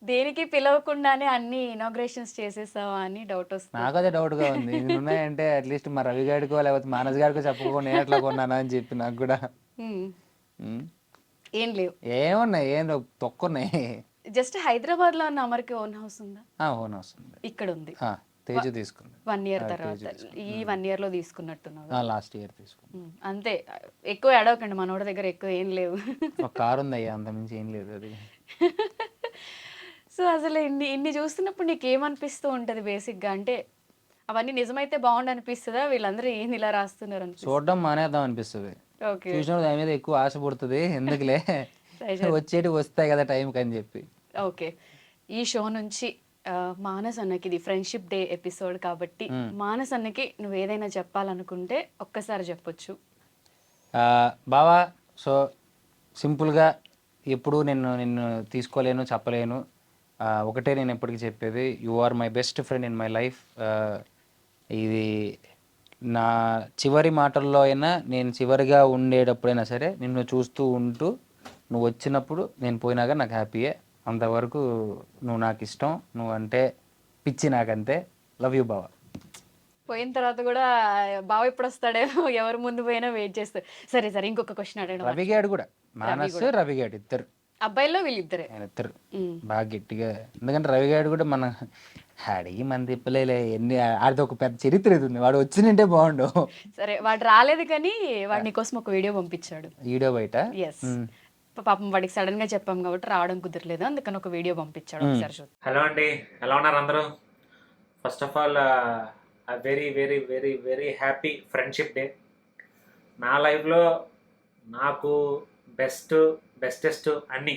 దేనికి పిలవకుండానే అన్ని ఇనాగ్రేషన్స్ చేసేసావా అని డౌట్ వస్తుంది. నాకు అదే డౌట్గా ఉంది. ఇన్ని ఉన్నాయంటే అట్లీస్ట్ మా రవి గారికో లేకపోతే మానస్ గారికో చెప్పకుండా నేను ఎట్లా కొన్నానా అని చెప్పి నాకు కూడా. ఉమ్. ఉమ్. ఏం లేవు, ఏమున్నాయి, ఏం లేవు, తొక్కున్నాయి. జస్ట్ హైదరాబాద్ లో ఉన్న అమర్కి ఓన్ హౌస్ ఉందా? ఓన్ వస్తుంది. ఇక్కడ ఉంది. తేజు తీసుకుంది 1 year తర్వాత, ఈ 1 year లో తీసుకున్నట్టున్నావు. లాస్ట్ ఇయర్ తీసుకుంది. అంతే, ఎక్కువ అడగకండి, మనోడి దగ్గర ఎక్కువ ఏం లేవు. ఒక కారు ఉంది అయ్యా, అంత మించి ఏం లేదు అది. సో అసలు ఇన్ని చూస్తున్నప్పుడు నీకు ఏమనిపిస్తూ ఉంటది బేసిక్ గా? అంటే అవన్నీ నిజమైతే బాగుండు అనిపిస్తుందా, వీళ్ళందరూ ఏంది ఇలా రాస్తున్నారు అనిపిస్తుంది? చూడడం మానేద్దాం అనిపిస్తుంది. ఓకే, చూసినప్పుడు దాని మీద ఎక్కువ ఆశ పుడుతుంది, ఎందుకులే వచ్చేటి వస్తాయి కదా టైంకి అని చెప్పి. ఓకే, ఈ షో నుంచి మానస్ అన్నకి, ఇది ఫ్రెండ్షిప్ డే ఎపిసోడ్ కాబట్టి మానస్ అన్నకి నువ్వు ఏదైనా చెప్పాలనుకుంటే ఒక్కసారి చెప్పొచ్చు. బావా, సో సింపుల్గా ఎప్పుడు నిన్ను తీసుకోలేను, చెప్పలేను. ఒకటే నేను ఎప్పటికీ చెప్పేది, you are my best friend in my life. ఇది నా చివరి మాటల్లో అయినా, నేను చివరిగా ఉండేటప్పుడైనా సరే నిన్ను చూస్తూ ఉంటూ, నువ్వు వచ్చినప్పుడు నేను పోయినాక నాకు హ్యాపీయే. అంతవరకు నువ్వు నాకు ఇష్టం, నువ్వు అంటే పిచ్చి నాకంతే. లవ్ యూ బావా. పోయిన తర్వాత కూడా బావ ఎప్పుడు వస్తాడేమో, ఎవరు ముందు పోయినా వెయిట్ చేస్తారు. సరే సరే, ఇంకొక క్వశ్చన్ అడగడం. రవిగాడు కూడా, మానస్ రవిగాడు ఇద్దరు, అబ్బాయిల్లో వీళ్ళిద్దరే. ఆయన ఇద్దరు బాగా గట్టిగా. ఎందుకంటే రవిగాడు కూడా మన అడిగి మన తిప్పలేలే, ఎన్ని ఆడితో ఒక పెద్ద చరిత్ర ఇది ఉంది, వాడు వచ్చినంటే బాగుండు. సరే, వాడు రాలేదు కానీ వాడి నీకోసం ఒక వీడియో పంపించాడు. వీడియో బయట. ఎస్, పాపం వాడికి సడన్ గా చెప్పాం కాబట్టి రావడం కుదరలేదు, అందుకని ఒక వీడియో పంపించాడు, ఒకసారి చూద్దాం. హలో అండి, ఎలా ఉన్నారు అందరూ? First of all very very very very happy friendship day. నా లైఫ్లో నాకు బెస్టెస్ట్ అన్నీ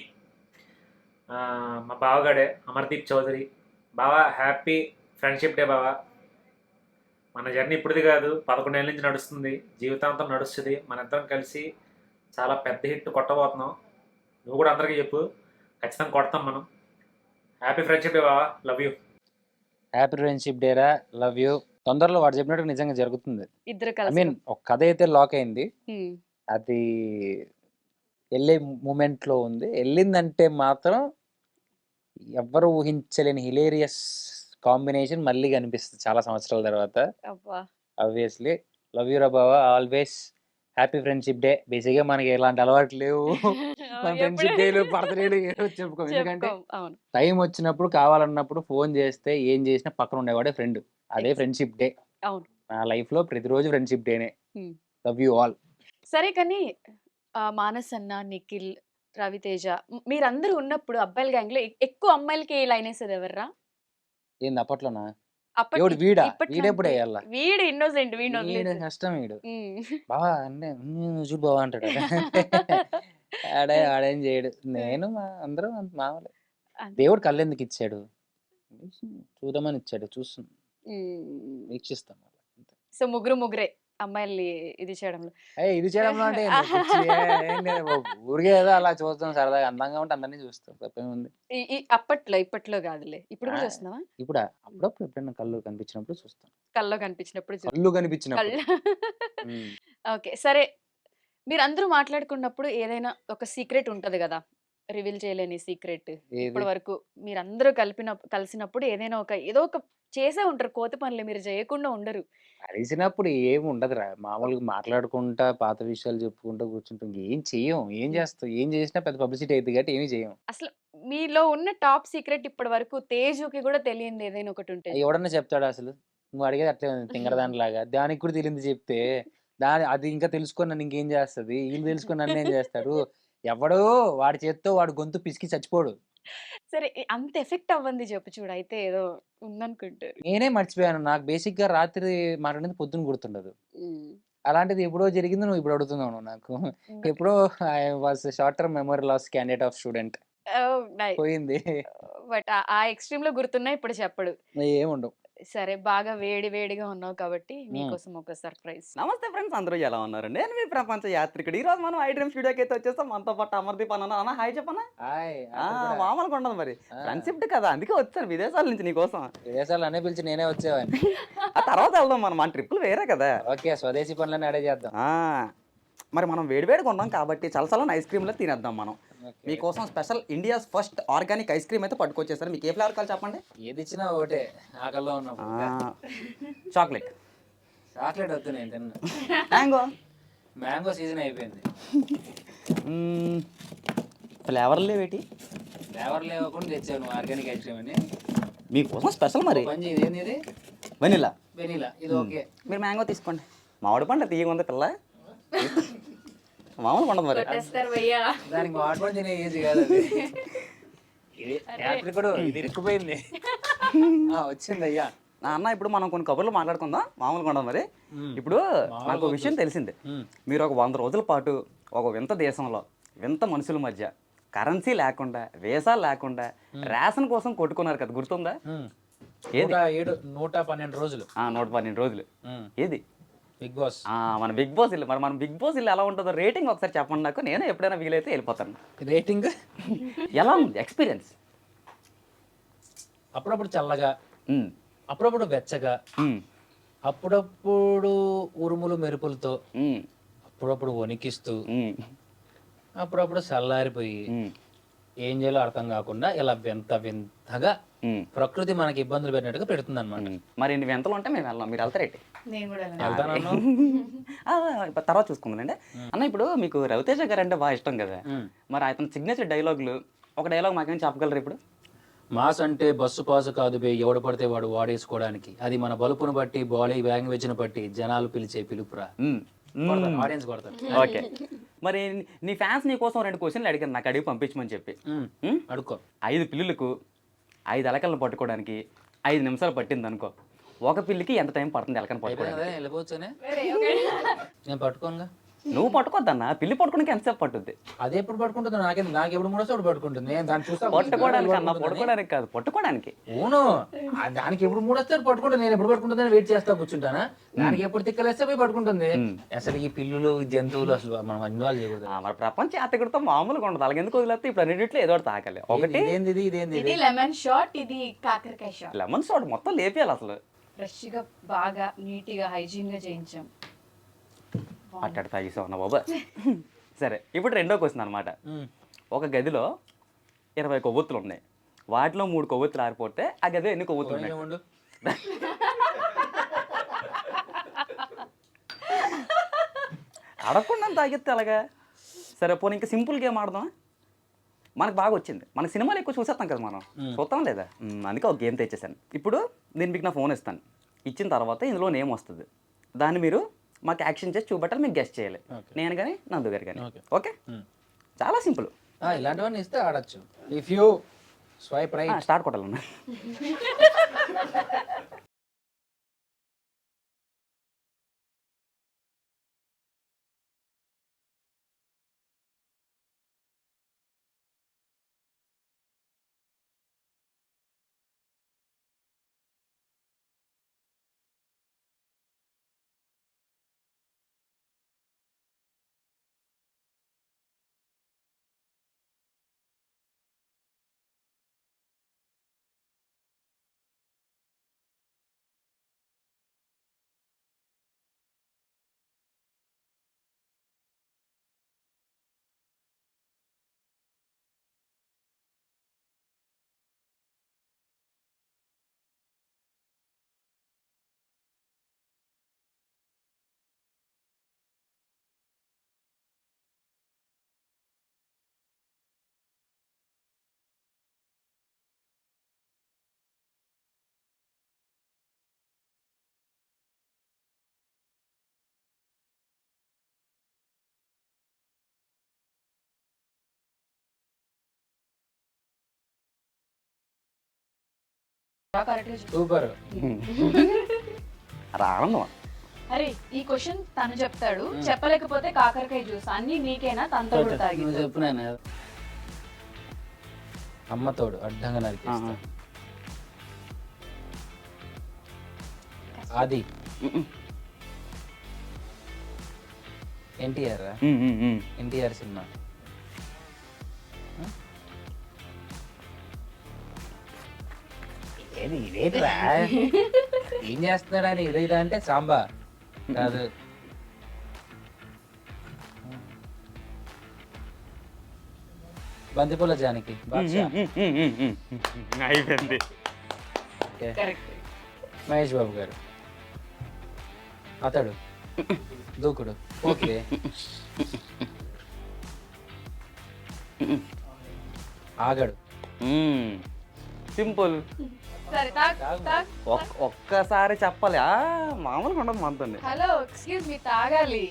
మా బావగాడే, అమర్దీప్ చౌదరి. బావా, హ్యాపీ ఫ్రెండ్షిప్ డే బావా. మన జర్నీ ఇప్పుడుది కాదు, 11 ఏళ్ళ నుంచి నడుస్తుంది, జీవితాంతం నడుస్తుంది. మనిద్దరం కలిసి చాలా పెద్ద హిట్ కొట్టబోతున్నాం. నువ్వు కూడా అందరికీ చెప్పు, ఖచ్చితంగా కొడతాం మనం. హ్యాపీ ఫ్రెండ్షిప్ డే బావా, love you. Happy friendship day రా, లవ్ యూ. తొందరలో వాడు చెప్పినట్టు నిజంగా జరుగుతుంది. ఇద్దరు ఐ కలిసి మీన్ ఒక కథ అయితే లాక్ అయింది, అది వెళ్ళే మూమెంట్లో ఉంది. వెళ్ళిందంటే మాత్రం ఎవ్వరు ఊహించలేని హిలేరియస్ కాంబినేషన్ మళ్ళీ కనిపిస్తుంది చాలా సంవత్సరాల తర్వాత. ఆబ్వియస్లీ లవ్ యూ రా బావా, ఆల్వేస్. Happy friendship day. బేసిక్గా మనకి ఎలాంటి అలవాటు లేవు, మన ఫ్రెండ్షిప్ డేలు బర్త్డేలు చెప్పుకోం. ఎందుకంటే టైం వచ్చినప్పుడు కావాలన్నప్పుడు ఫోన్ చేస్తే ఏం చేసినా పక్కన ఉండేవాడే ఫ్రెండ్. అదే ఫ్రెండ్షిప్ డే. నా లైఫ్ లో ప్రతిరోజు ఫ్రెండ్షిప్ డేనే. Love you all. సరే, కానీ మానస్ అన్న, నిఖిల్, రవితేజ మీరందరూ ఉన్నప్పుడు అబ్బాయిల గ్యాంగ్ లో ఎక్కువ అమ్మాయిలకి లైన్ వేసేది ఎవర్రా? ఏంది అప్పట్లోనా? ఎవడు వీడా? వీడెప్పుడు వేయాల? వీడు ఇన్నోసెంట్, వీడు కష్టం. వీడు బావా అంటే చూడు బావా అంటాడు. ఆడేం చేయడు. నేను అందరూ మామూలే. దేవుడు కళ్ళు ఎందుకు ఇచ్చాడు? చూద్దామని ఇచ్చాడు, చూస్తున్నాం, వీక్షిస్తాం. సో ముగ్గురే అమ్మాయిల్ని ఇది చేయడంలో. ఇది చేయడంలో అంటే ఊరికే ఏదో అలా చూస్తాం సరదాగా, అందంగా ఉంటే అందరినీ చూస్తాం, తప్పేముంది. ఇప్పట్లో కాదులే, ఇప్పుడు కూడా చూస్తున్నావా? ఇప్పుడు అప్పుడప్పుడు ఎప్పుడైనా కళ్ళు కనిపించినప్పుడు చూస్తాం. కళ్ళు కనిపించినప్పుడు. ఓకే, సరే, మీరందరూ మాట్లాడుకున్నప్పుడు ఏదైనా ఒక సీక్రెట్ ఉంటది కదా, రివీల్ చేయలేని సీక్రెట్. ఇప్పటి వరకు మీరందరూ కలిసినప్పుడు ఏదో ఒక చేసే ఉంటారు, కోతి పనులు మీరు చేయకుండా ఉండరు. కలిసినప్పుడు ఏమి ఉండదురా, మామూలుగా మాట్లాడుకుంటా పాత విషయాలు చెప్పుకుంటూ కూర్చుంటాం. ఏం చెయ్యం, ఏం చేస్తాం, ఏం చేసినా పెద్ద పబ్లిసిటీ అయితే కాబట్టి ఏమి చేయం. అసలు మీలో ఉన్న టాప్ సీక్రెట్ ఇప్పటి వరకు తేజుకి కూడా తెలియదు ఏదైనా ఒకటి ఉంటే ఎవడన్నా చెప్తాడు? అసలు నువ్వు అడిగేది అట్లే తింగరదాని లాగా. దానికి కూడా తెలియదు చెప్తే అది ఇంకా తెలుసుకొని నన్ను ఇంకేం చేస్తుంది, వీళ్ళు తెలుసుకొని నన్ను ఏం చేస్తాడు? ఎవడో వాడి చేత్తో వాడు గొంతు పిసికి చచ్చిపోడు. సరే, అంత ఎఫెక్ట్ అవ్వంది చెప్పు చూడు, అయితే ఏదో ఉందనుకుంటే. నేనే మర్చిపోయాను. నాకు బేసిక్ గా రాత్రి మాట్లాడింది పొద్దున గుర్తుండదు. అలాంటిది ఎప్పుడో జరిగింది, నువ్వు ఇప్పుడు అడుగుతున్నావు. నాకు ఎప్పుడో I was short term memory loss candidate of student పోయింది. బట్ ఆ ఎక్స్ట్రీమ్ లో గుర్తున్నా ఇప్పుడు చెప్పడు. ఏముండవు. సరే బాగా వేడి వేడిగా ఉన్నావు కాబట్టి నీకోసం ఒక సర్ప్రైజ్. నమస్తే ఫ్రెండ్స్, అందరూ ఎలా ఉన్నారు? నేను మీ ప్రపంచ యాత్రికుడు. ఈరోజు మనం ఐ డ్రీమ్ స్టూడియోకి అయితే వచ్చేస్తాం. మనతో పాటు అమర్దీప్ అన్న హాయ్ చెప్పనా? హాయ్ మామూలుగా ఉండదు మరి, ఫ్రెండ్షిప్ కదా, అందుకే వచ్చాను విదేశాల నుంచి నీకోసం. విదేశాలు అనే పిలిచి నేనే వచ్చేవాడిని. ఆ తర్వాత వెళ్దాం మనం, మన ట్రిప్పులు వేరే కదా. ఓకే, స్వదేశీ పనులన్నీ అడే చేద్దాం. మరి మనం వేడివేడిగా ఉన్నాం కాబట్టి చలసలని ఐస్ క్రీమ్లో తినేద్దాం మనం. మీకోసం special India's first organic ice cream అయితే పట్టుకొచ్చేసారు. మీకు ఏ ఫ్లేవర్ కావాలి చెప్పండి. ఏది ఇచ్చినా ఒకటే, ఆకల్లో ఉన్నప్పుడు. చాక్లెట్. చాక్లెట్ వద్దు, నేను తిన్నా. మ్యాంగో. మ్యాంగో సీజన్ అయిపోయింది. ఫ్లేవర్లు లేవేటి? ఫ్లేవర్ లేవకుండా తెచ్చావు నువ్వు ఆర్గానిక్ ఐస్ క్రీమ్ అని. మీకోసం స్పెషల్ మరి. పని ఇదేంది ఇది? వెనిలా. వెనీలా ఇది ఓకే. మీరు మ్యాంగో తీసుకోండి. మామిడి పండు తీయగా ఉంది పిల్ల, మామూలు ఉండదు మరి. దానికి వాడుకొని తినే ఏజ్ కాదు అది. ఇది యాత్రికుడు, ఇది ఇరుక్కుపోయింది. వచ్చింది అయ్యా. అన్న ఇప్పుడు మనం కొన్ని కబుర్లు మాట్లాడుకుందాం, మామూలుగా ఉండదు మరి. ఇప్పుడు నాకు ఒక విషయం తెలిసింది. మీరు ఒక 100 రోజుల పాటు ఒక వింత దేశంలో వింత మనుషుల మధ్య కరెన్సీ లేకుండా, వీసా లేకుండా రేషన్ కోసం కొట్టుకున్నారు కదా, గుర్తుందా? ఏది? 112 రోజులు. 112 రోజులు. ఏది? Bigg Boss. మన బిగ్ బాస్ ఇల్లు. మరి మన బిగ్ బాస్ ఇల్లు ఎలా ఉంటుందో రేటింగ్ ఒకసారి చెప్పండి నాకు. నేను ఎప్పుడైనా వీలైతే వెళ్ళిపోతాను. రేటింగ్ ఎలా ఉంది ఎక్స్పీరియన్స్? అప్పుడప్పుడు చల్లగా, అప్పుడప్పుడు వెచ్చగా, అప్పుడప్పుడు ఉరుములు మెరుపులతో, అప్పుడప్పుడు వణికిస్తూ, అప్పుడప్పుడు చల్లారిపోయి ఏం చేయాలో అర్థం కాకుండా ఇలా వింత వింతగా ప్రకృతి మనకి ఇబ్బందులు పెట్టినట్టుగా పెడుతుంది అనమాట. మరి ఇన్ని వింతలు ఉంటే మేము వెళ్ళాం, మీరు వెళ్తారేంటి? తర్వాత చూసుకుందానండి. అన్న ఇప్పుడు మీకు రవితేజ గారు అంటే బాగా ఇష్టం కదా, మరి అతని సిగ్నేచర్ డైలాగులు ఒక డైలాగ్ మాకేం చెప్పగలరు ఇప్పుడు? మాస్ అంటే బస్సు పాసు కాదు బే, ఎవడు పడితే వాడు వాడేసుకోవడానికి, అది మన బలుపును బట్టి బాడీ లాంగ్వేజ్ని బట్టి జనాలు పిలిచే పిలుపురా. ఆడియన్స్ కొడతారు. ఓకే, మరి నీ ఫ్యాన్స్ నీ కోసం 2 క్వశ్చన్లు అడిగాను, నాకు అడిగి పంపించమని చెప్పి. అడుక్కో. 5 పిల్లులకు 5 ఎలకలను పట్టుకోవడానికి 5 నిమిషాలు పట్టింది అనుకో, ఒక పిల్లికి ఎంత టైం పడుతుంది ఎలకని పట్టుకోవడానికి? వెళ్ళిపోవచ్చునే, నేను పట్టుకోనుగా. నువ్వు పట్టుకోద్దన్నా, పిల్లి పట్టుకోవడానికి ఎంతసేపు పట్టుద్ది? అదే ఎప్పుడు పట్టుకుంటుంది, నాకు ఎప్పుడు మూడో చోటు పట్టుకుంటుంది. నేను దాన్ని చూస్తా. పట్టుకోవడానికి అన్న, పట్టుకోవడానికి కాదు, పట్టుకోవడానికి. అవును, దానికి ఎప్పుడు మూడొస్తే పట్టుకుంటుంది. నేను ఎప్పుడు పట్టుకుంటుందని వెయిట్ చేస్తా కూర్చుంటానా? దానికి ఎప్పుడు తిక్కలేస్తే పోయి పట్టుకుంటుంది. అసలు ఈ పిల్లులు జంతువులు అసలు మనం ఇన్వాల్వ్ చేయకూడదు. మరి ప్రపంచ యాత్రికుడితో మామూలుగా ఉండదు, అలాగే ఎందుకు వదిలేస్తే ఇప్పుడు అన్నింటిలో ఏదో ఒకటి తాకాలి. ఒకటి ఇది లెమన్ షాట్, ఇది కాకరకాయ షాట్. లెమన్ షాట్ మొత్తం లేపేయాలి అసలు. ఫ్రెష్ గా బాగా నీట్ గా హైజీన్ గా చేయించాం. అట్టడి తాగిసావు అన్న బాబా. సరే, ఇప్పుడు రెండో క్వశ్చన్ అనమాట. ఒక గదిలో 20 కొవ్వొత్తులు ఉన్నాయి, వాటిలో 3 కొవ్వొత్తులు ఆరిపోతే ఆ గదిలో ఎన్ని కొవ్వొత్తులు ఉన్నాయి? అడగకుండా తాగితే అలాగా. సరే పోనీ ఇంకా సింపుల్ గేమ్ ఆడదాం. మనకు బాగా వచ్చింది, మనకు సినిమాలు ఎక్కువ చూసేస్తాం కదా మనం, చూస్తాం లేదా? అందుకే ఒక గేమ్ తెచ్చేసాను. ఇప్పుడు నేను మీకు నా ఫోన్ ఇస్తాను, ఇచ్చిన తర్వాత ఇందులో నేమ్ వస్తుంది, దాన్ని మీరు మాకు యాక్షన్ చేసి చూపెట్టాలి, మీకు గెస్ట్ చేయాలి. నేను కానీ నందు గారు కానీ. ఓకే, చాలా సింపుల్. ఇలాంటివన్నీ ఇస్తే ఆడచ్చు. If you swipe right, start కొట్టాలన్నా. సూపర్. ఆనందం. అరే ఈ క్వశ్చన్ తను చెప్తాడు, చెప్పలేకపోతే కాకరకాయ జ్యూస్. అన్ని నీకేనా? తనతో కూడా తాగి నువ్వు చెప్పు. నేను అమ్మతోడు అడ్డంగా నరికేస్తా. అది ఎన్టీఆర్ ఎన్టీఆర్ సినిమా ఏది ఇదేంట్రా ఏం చేస్తున్నాడు అని ఇదేదా అంటే సాంబా కాదు బంతిపూల జానకి బాద్షా. అయిపోయింది. ఓకే. కరెక్ట్. మహేష్ బాబు గారు అతడు దూకుడు ఓకే. ఆగడు సింపుల్. సరే తాగ్. ఒక్కసారి చెప్పాలి మామూలుగా ఉండదు మనతోండి. హలో ఎక్స్క్యూజ్ మీ, తాగాలి.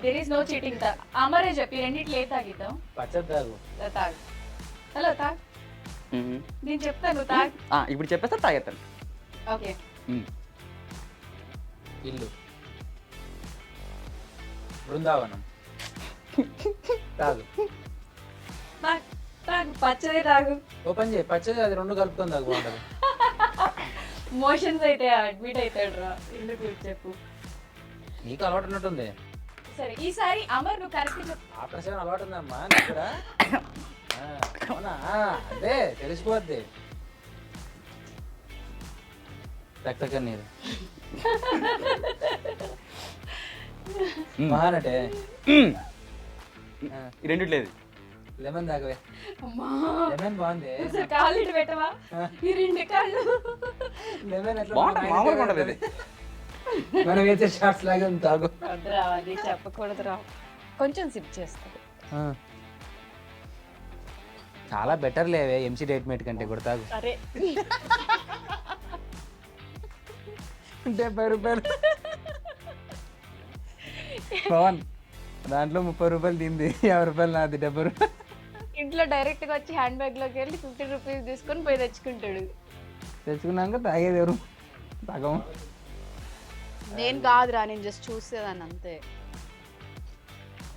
There is no cheating. అమరే చెప్పి రెండిట్లు ఏ తాగిద్దాం. పచ్చడి తాగు. తాగ్. హలో తాగ్. నేను చెప్తాను తాగ్. ఇప్పుడు చెప్పేస్తే తాగేస్తాను. ఓకే. ఇల్లు బృందావనం తాగు. తాగ్. తాగు. పచ్చడి తాగు. ఓపెన్ చేయి పచ్చడి అది రెండు కలుపుకొని తాగు బాగుంటుంది. మోషన్స్ అయితే అడ్మిట్ అవుతాడు రా. ఎందుకు చెప్పు. నీకు అలవాటు ఉన్నట్టుంది. సరే ఈసారి అమర్ నువ్వు కరెక్ట్ చెప్పు. ఆఫ్టర్ సెవెన్ అలవాటు ఉందమ్మా నీకు కూడా. అవునా అదే తెలిసిపోద్ది. రక్త కన్నీరు మహానటే. ఈ రెండిట్లేదు. లెమన్ తాగవే. అమ్మా లెమన్ బాగుంది. ఒకసారి కాళ్ళు ఇటు పెట్టవా. ఈ రెండు కాళ్ళు. లెమన్ ఎట్లా బాగుంటుంది మామూలుగా ఉంటుంది ఇది. మనం వేసే షార్ట్స్ లాగా ఉంది తాగు. వద్దురా అది చెప్పకూడదురా. కొంచెం సిప్ చేస్తాడు. చాలా బెటర్ లేవే ఎంసీ డేట్ మేట్ కంటే కూడా తాగు. అరే 70 రూపాయలు పవన్ దాంట్లో 30 రూపాయలు తింది, 50 రూపాయలు నాది, 70 రూపాయలు. ఇంట్లో డైరెక్ట్ గా వచ్చి హ్యాండ్ బ్యాగ్ లోకి వెళ్ళి 50 రూపీస్ తీసుకొని పోయి తెచ్చుకుంటాడు. తెచ్చుకున్నాక తాగేది ఎవరు తాగం. నేను కాదురా, నేను జస్ట్ చూసేదాన్ని అంతే.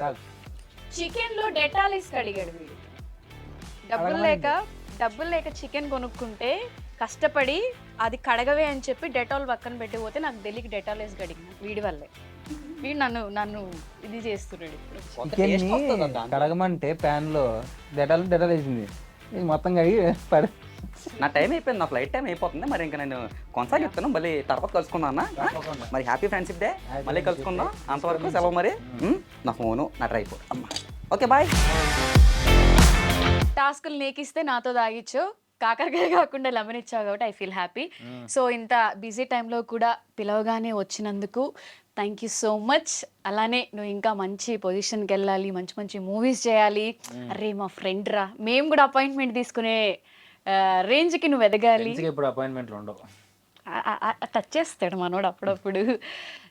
తాగు. చికెన్ లో డెటాలిస్ కడిగాడు వీడు. డబ్బులు లేక చికెన్ కొనుక్కుంటే కష్టపడి అది కడగవే అని చెప్పి డెటాల్ పక్కన పెట్టి పోతే నాకు తెలియక డెటాల్ వేసి కడిగిన వీడి వల్లే. వీడు నన్ను ఇది చేస్తున్నాడు ఇప్పుడు. చికెన్ని కడగమంటే ప్యాన్ లో డెటాల్ వేసింది, ఇది మొత్తం కడిగి పడి. నా టైం అయిపోయింది, నా ఫ్లైట్ టైం అయిపోతుంది. మరి ఇంకా నేను కొనసాగిస్తాను, మళ్ళీ తర్వాత కలుసుకుందాం అన్న. మరి హ్యాపీ ఫ్రెండ్షిప్ డే, మళ్ళీ కలుసుకుందాం. అంతవరకు సెలవు మరి. నా ఫోను నా ట్రైపోర్డ్ అమ్మ. Okay bye. టాస్కులు నీకిస్తే నాతో తాగిచ్చు, కాకరకాయ కాకుండా లెమన్ ఇచ్చావు కాబట్టి ఐ ఫీల్ హ్యాపీ. సో ఇంత బిజీ టైంలో కూడా పిలవగానే వచ్చినందుకు థ్యాంక్ యూ సో మచ్. అలానే నువ్వు ఇంకా మంచి పొజిషన్కి వెళ్ళాలి, మంచి మంచి మూవీస్ చేయాలి. అరే మా ఫ్రెండ్ రా, మేము కూడా అపాయింట్మెంట్ తీసుకునే రేంజ్కి నువ్వు ఎదగాలి. ఇప్పుడు అపాయింట్మెంట్లు ఉండవు, టచ్ చేస్తాడు మనోడు అప్పుడప్పుడు.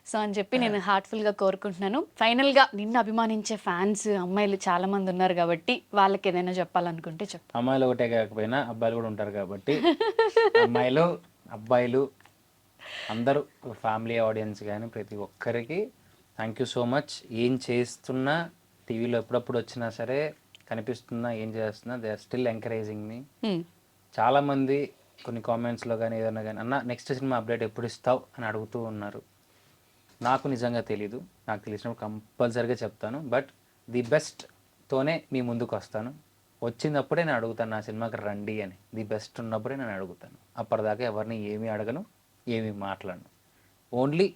సో అని చెప్పి నేను హార్ట్ఫుల్గా కోరుకుంటున్నాను. ఫైనల్గా నిన్ను అభిమానించే ఫ్యాన్స్ అమ్మాయిలు చాలా మంది ఉన్నారు కాబట్టి వాళ్ళకి ఏదైనా చెప్పాలనుకుంటే చెప్పు. అమ్మాయిలు ఒకటే కాకపోయినా అబ్బాయిలు కూడా ఉంటారు కాబట్టి అమ్మాయిలు అబ్బాయిలు అందరూ ఫ్యామిలీ ఆడియన్స్ కానీ ప్రతి ఒక్కరికి థ్యాంక్ యూ సో మచ్. ఏం చేస్తున్నా టీవీలో ఎప్పుడప్పుడు వచ్చినా సరే కనిపిస్తున్నా ఏం చేస్తున్నా they are still encouraging me. చాలామంది కొన్ని కామెంట్స్లో కానీ ఏదైనా కానీ అన్న నెక్స్ట్ సినిమా అప్డేట్ ఎప్పుడు ఇస్తావు అని అడుగుతూ ఉన్నారు. నాకు నిజంగా తెలీదు, నాకు తెలిసినప్పుడు కంపల్సరీగా చెప్తాను. బట్ ది బెస్ట్తోనే మీ ముందుకు వస్తాను. వచ్చినప్పుడే నేను అడుగుతాను నా సినిమాకి రండి అని. ది బెస్ట్ ఉన్నప్పుడే నేను అడుగుతాను. అప్పటిదాకా ఎవరిని ఏమీ అడగను, ఏమీ మాట్లాడను. Only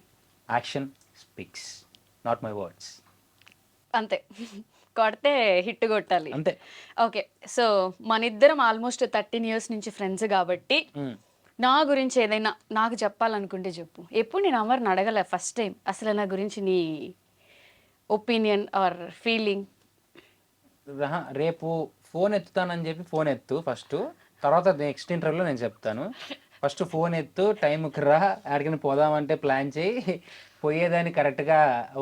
action speaks, not my words. అంతే, కొడితే హిట్ కొట్టాలి అంతే. ఓకే, సో మన ఇద్దరం ఆల్మోస్ట్ 13 years నుంచి ఫ్రెండ్స్ కాబట్టి నా గురించి ఏదైనా నాకు చెప్పాలనుకుంటే చెప్పు. ఎప్పుడు నేను అమర్ని అడగలే, ఫస్ట్ టైం అసలు నా గురించి నీ ఒపీనియన్ ఆర్ ఫీలింగ్. రేపు ఫోన్ ఎత్తుతానని చెప్పి ఫోన్ ఎత్తు ఫస్ట్, తర్వాత నెక్స్ట్ ఇంటర్వ్యూలో నేను చెప్తాను. ఫస్ట్ ఫోన్ ఎత్తు, టైంకి రా, ఎక్కడికైనా పోదామంటే ప్లాన్ చేయి, పోయేదాన్ని కరెక్ట్గా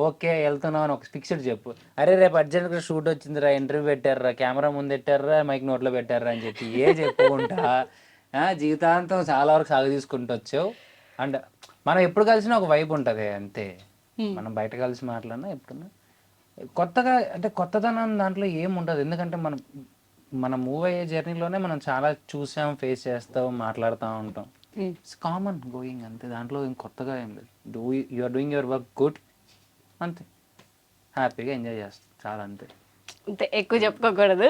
ఓకే వెళ్తున్నావు అని ఒక ఫిక్స్డ్ చెప్పు. అరే రేపు అర్జెంట్గా షూట్ వచ్చిందిరా, ఇంటర్వ్యూ పెట్టారా, కెమెరా ముందు పెట్టారా, మైక్ నోట్లో పెట్టారా అని చెప్పి చెప్పుకుంటా జీవితాంతం చాలా వరకు సాగు తీసుకుంటూ వచ్చావు. అండ్ మనం ఎప్పుడు కలిసినా ఒక వైబ్ ఉంటుంది అంతే. మనం బయట కలిసి మాట్లాడినా ఎప్పుడన్నా కొత్తగా అంటే కొత్తదనం దాంట్లో ఏం ఉండదు. ఎందుకంటే మనం మూవ్ అయ్యే జర్నీలోనే మనం చాలా చూసాం, ఫేస్ చేస్తాం, మాట్లాడుతూ ఉంటాం. ఇట్స్ కామన్ గోయింగ్ అంతే, దాంట్లో ఏం కొత్తగా ఏం లేదు. You are doing your work good అంతే, హ్యాపీగా ఎంజాయ్ చేస్తాం చాలా అంతే. అంతే, ఎక్కువ చెప్పుకోకూడదు.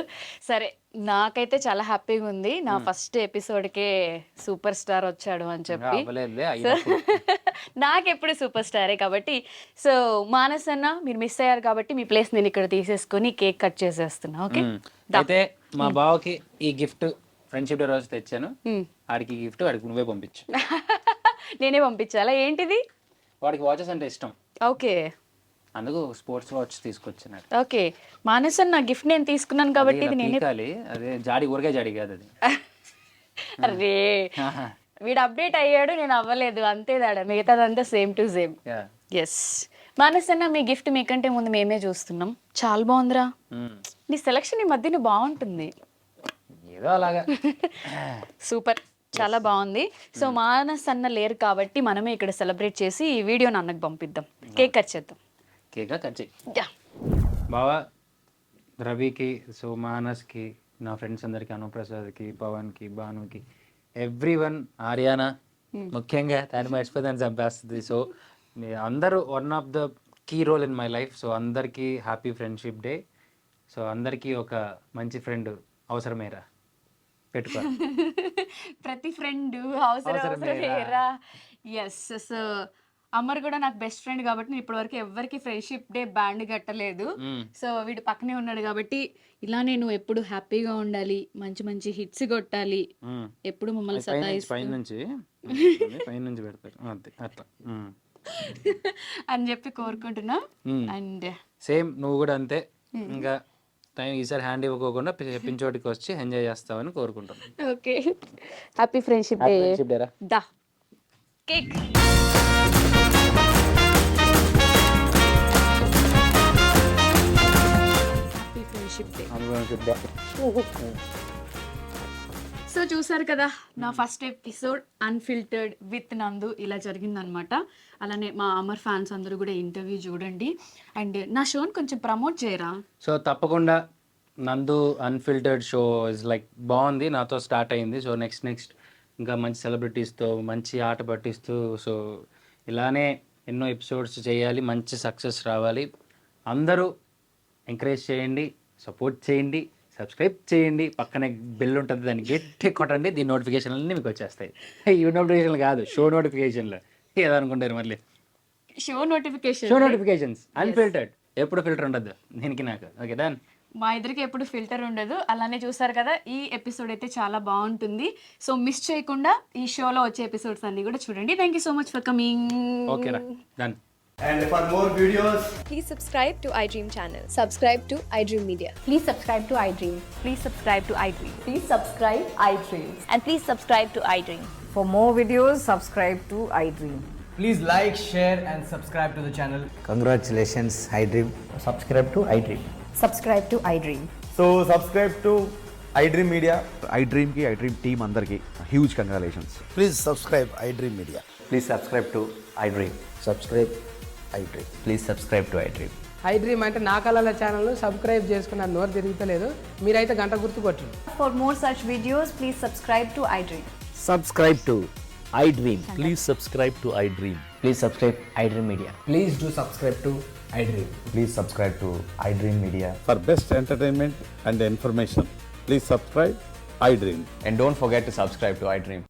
సరే, నాకైతే చాలా హ్యాపీగా ఉంది నా ఫస్ట్ ఎపిసోడ్కే సూపర్ స్టార్ వచ్చాడు అని చెప్పి. అవ్వలేదులే, అయినప్పుడు. నాకెప్పుడు సూపర్ స్టారే కాబట్టి. సో మానస్ అన్న, మీరు మిస్ అయ్యారు కాబట్టి మీ ప్లేస్ నేను ఇక్కడ తీసేసుకొని కేక్ కట్ చేసేస్తున్నా. ఓకే, అయితే మా బావకి ఈ గిఫ్ట్ ఫ్రెండ్షిప్ డే రోజు తెచ్చాను, ఆడికి గిఫ్ట్ వాడికి నువ్వే పంపించు. నేనే పంపించాలా? ఏంటిది? వాడికి వాచెస్ అంటే ఇష్టం, ఓకే అందుకు స్పోర్ట్స్ వాచ్ తీసుకొచ్చినాడు. ఓకే, మానస్ అన్న గిఫ్ట్ నేను తీసుకున్నాను కాబట్టి ఇది నేనే. పీకాలి, అదే జాడి ఊరికే జాడి కాదు అది. అరే, వీడు అప్డేట్ అయ్యాడు, నేను అవ్వలేదు, అంతే దాడా, మిగతాదంతా same to same. Yeah. Yes, Manas అన్న మీ గిఫ్ట్ మీకంటే ముందు మేమే చూస్తున్నాం, చాలా బాగుందిరా. నీ సెలక్షన్ ఈ మధ్యన బాగుంటుంది. ఏదో అలాగా. సూపర్, చాలా బాగుంది. సో మానస్ అన్న లేరు కాబట్టి మనమే ఇక్కడ సెలబ్రేట్ చేసి ఈ వీడియోని అన్నకు పంపిద్దాం, కేక్ కట్ చేద్దాం. కేక్ కట్ చేయి యా. బావా. రవికి, సో మానస్కి, నా ఫ్రెండ్స్ అందరికి, అనుప్రసాద్కి, పవన్కి, భానుకి, ఎవ్రీవన్, ఆర్యానా ముఖ్యంగా, దాన్ని మర్చిపోతాను చంపేస్తుంది. సో అందరూ one of the key role in my life. So అందరికీ హ్యాపీ ఫ్రెండ్షిప్ డే. సో అందరికీ ఒక మంచి ఫ్రెండ్ అవసరమేరా, పెట్టుకో. ప్రతి ఫ్రెండ్ అవసరమేరా. ఎస్, సో అమర్ కూడా నాకు బెస్ట్ ఫ్రెండ్ కాబట్టి నేను ఇప్పటివరకు ఎవరికి ఫ్రెండ్షిప్ డే బ్యాండ్ కట్టలేదు. సో వీడు పక్కనే ఉన్నాడు కాబట్టి ఇలా నేను ఎప్పుడు హ్యాపీగా ఉండాలి, మంచి మంచి హిట్స్ కొట్టాలి, ఎప్పుడు మమ్మల్ని సతాయిస్తూ పైనుంచి పెడతారు అంతే అట్లా అని చెప్పి కోరుకుంటున్నా. అండ్ సేమ్ నువ్వు కూడా అంతే, ఇంకా టైం ఈసారి హ్యాండ్ ఇవ్వకోకుండా చెప్పించోటికి వచ్చి ఎంజాయ్ చేస్తావని కోరుకుంటాను. Okay, happy friendship day. దా cake. Happy friendship day. So చూసారు కదా, నా ఫస్ట్ ఎపిసోడ్ అన్ఫిల్టర్డ్ విత్ నందు ఇలా జరిగిందనమాట. అలానే మా అమర్ ఫ్యాన్స్ అందరూ కూడా ఇంటర్వ్యూ చూడండి. అండ్ నా షోని కొంచెం ప్రమోట్ చేయరా. సో తప్పకుండా నందు అన్ఫిల్టర్డ్ షో ఇస్ లైక్ బాగుంది, నాతో స్టార్ట్ అయింది. సో నెక్స్ట్ ఇంకా మంచి సెలబ్రిటీస్తో మంచి ఆట పట్టిస్తూ, సో ఇలానే ఎన్నో ఎపిసోడ్స్ చేయాలి, మంచి సక్సెస్ రావాలి. అందరూ ఎంకరేజ్ చేయండి, సపోర్ట్ చేయండి, సబ్స్క్రైబ్ చేయండి, పక్కనే బెల్ ఉంటుంది, దాన్ని గట్టి కొట్టండి, దీని నోటిఫికేషన్లు అన్నీ మీకు వచ్చేస్తాయి. ఈ నోటిఫికేషన్లు కాదు, షో నోటిఫికేషన్లు. ఏదనుకుంటారు మళ్ళీ, షో నోటిఫికేషన్స్ అన్ఫిల్టర్డ్, ఎప్పుడు ఫిల్టర్ ఉండదు దీనికి నాకు. Okay done. మా ఇద్దరికి ఎప్పుడు ఫిల్టర్ ఉండదు. అలానే చూసారు కదా, ఈ ఎపిసోడ్ అయితే చాలా బాగుంటుంది. సో మిస్ చేయకుండా ఈ షోలో వచ్చే ఎపిసోడ్స్ అన్ని కూడా చూడండి. Thank you so much for coming. Okay రా, done. And for more videos, Please subscribe to iDream channel. Subscribe to iDream Media. Please subscribe to iDream. Please subscribe to iDream. Please subscribe iDream. And please subscribe to iDream. For more videos, subscribe to iDream. please like, share, and subscribe to the channel. Congratulations, iDream. Subscribe to iDream. Subscribe to iDream. So subscribe to iDream Media. iDream ki iDream team andarki huge congratulations. Please subscribe iDream Media. Please subscribe to iDream. Subscribe iDream. Please subscribe to iDream. iDream అంటే నా కళల channel subscribe చేసుకున్న నోరు తిరుగుతలేదు, మీరైతే గంట గుర్తు కొట్టండి. For more such videos, please subscribe to iDream. Subscribe to iDream. Please subscribe to iDream. Please subscribe iDream Media. Please do subscribe to iDream. Please subscribe to iDream Media. For best entertainment and information, please subscribe iDream. And don't forget to subscribe to iDream.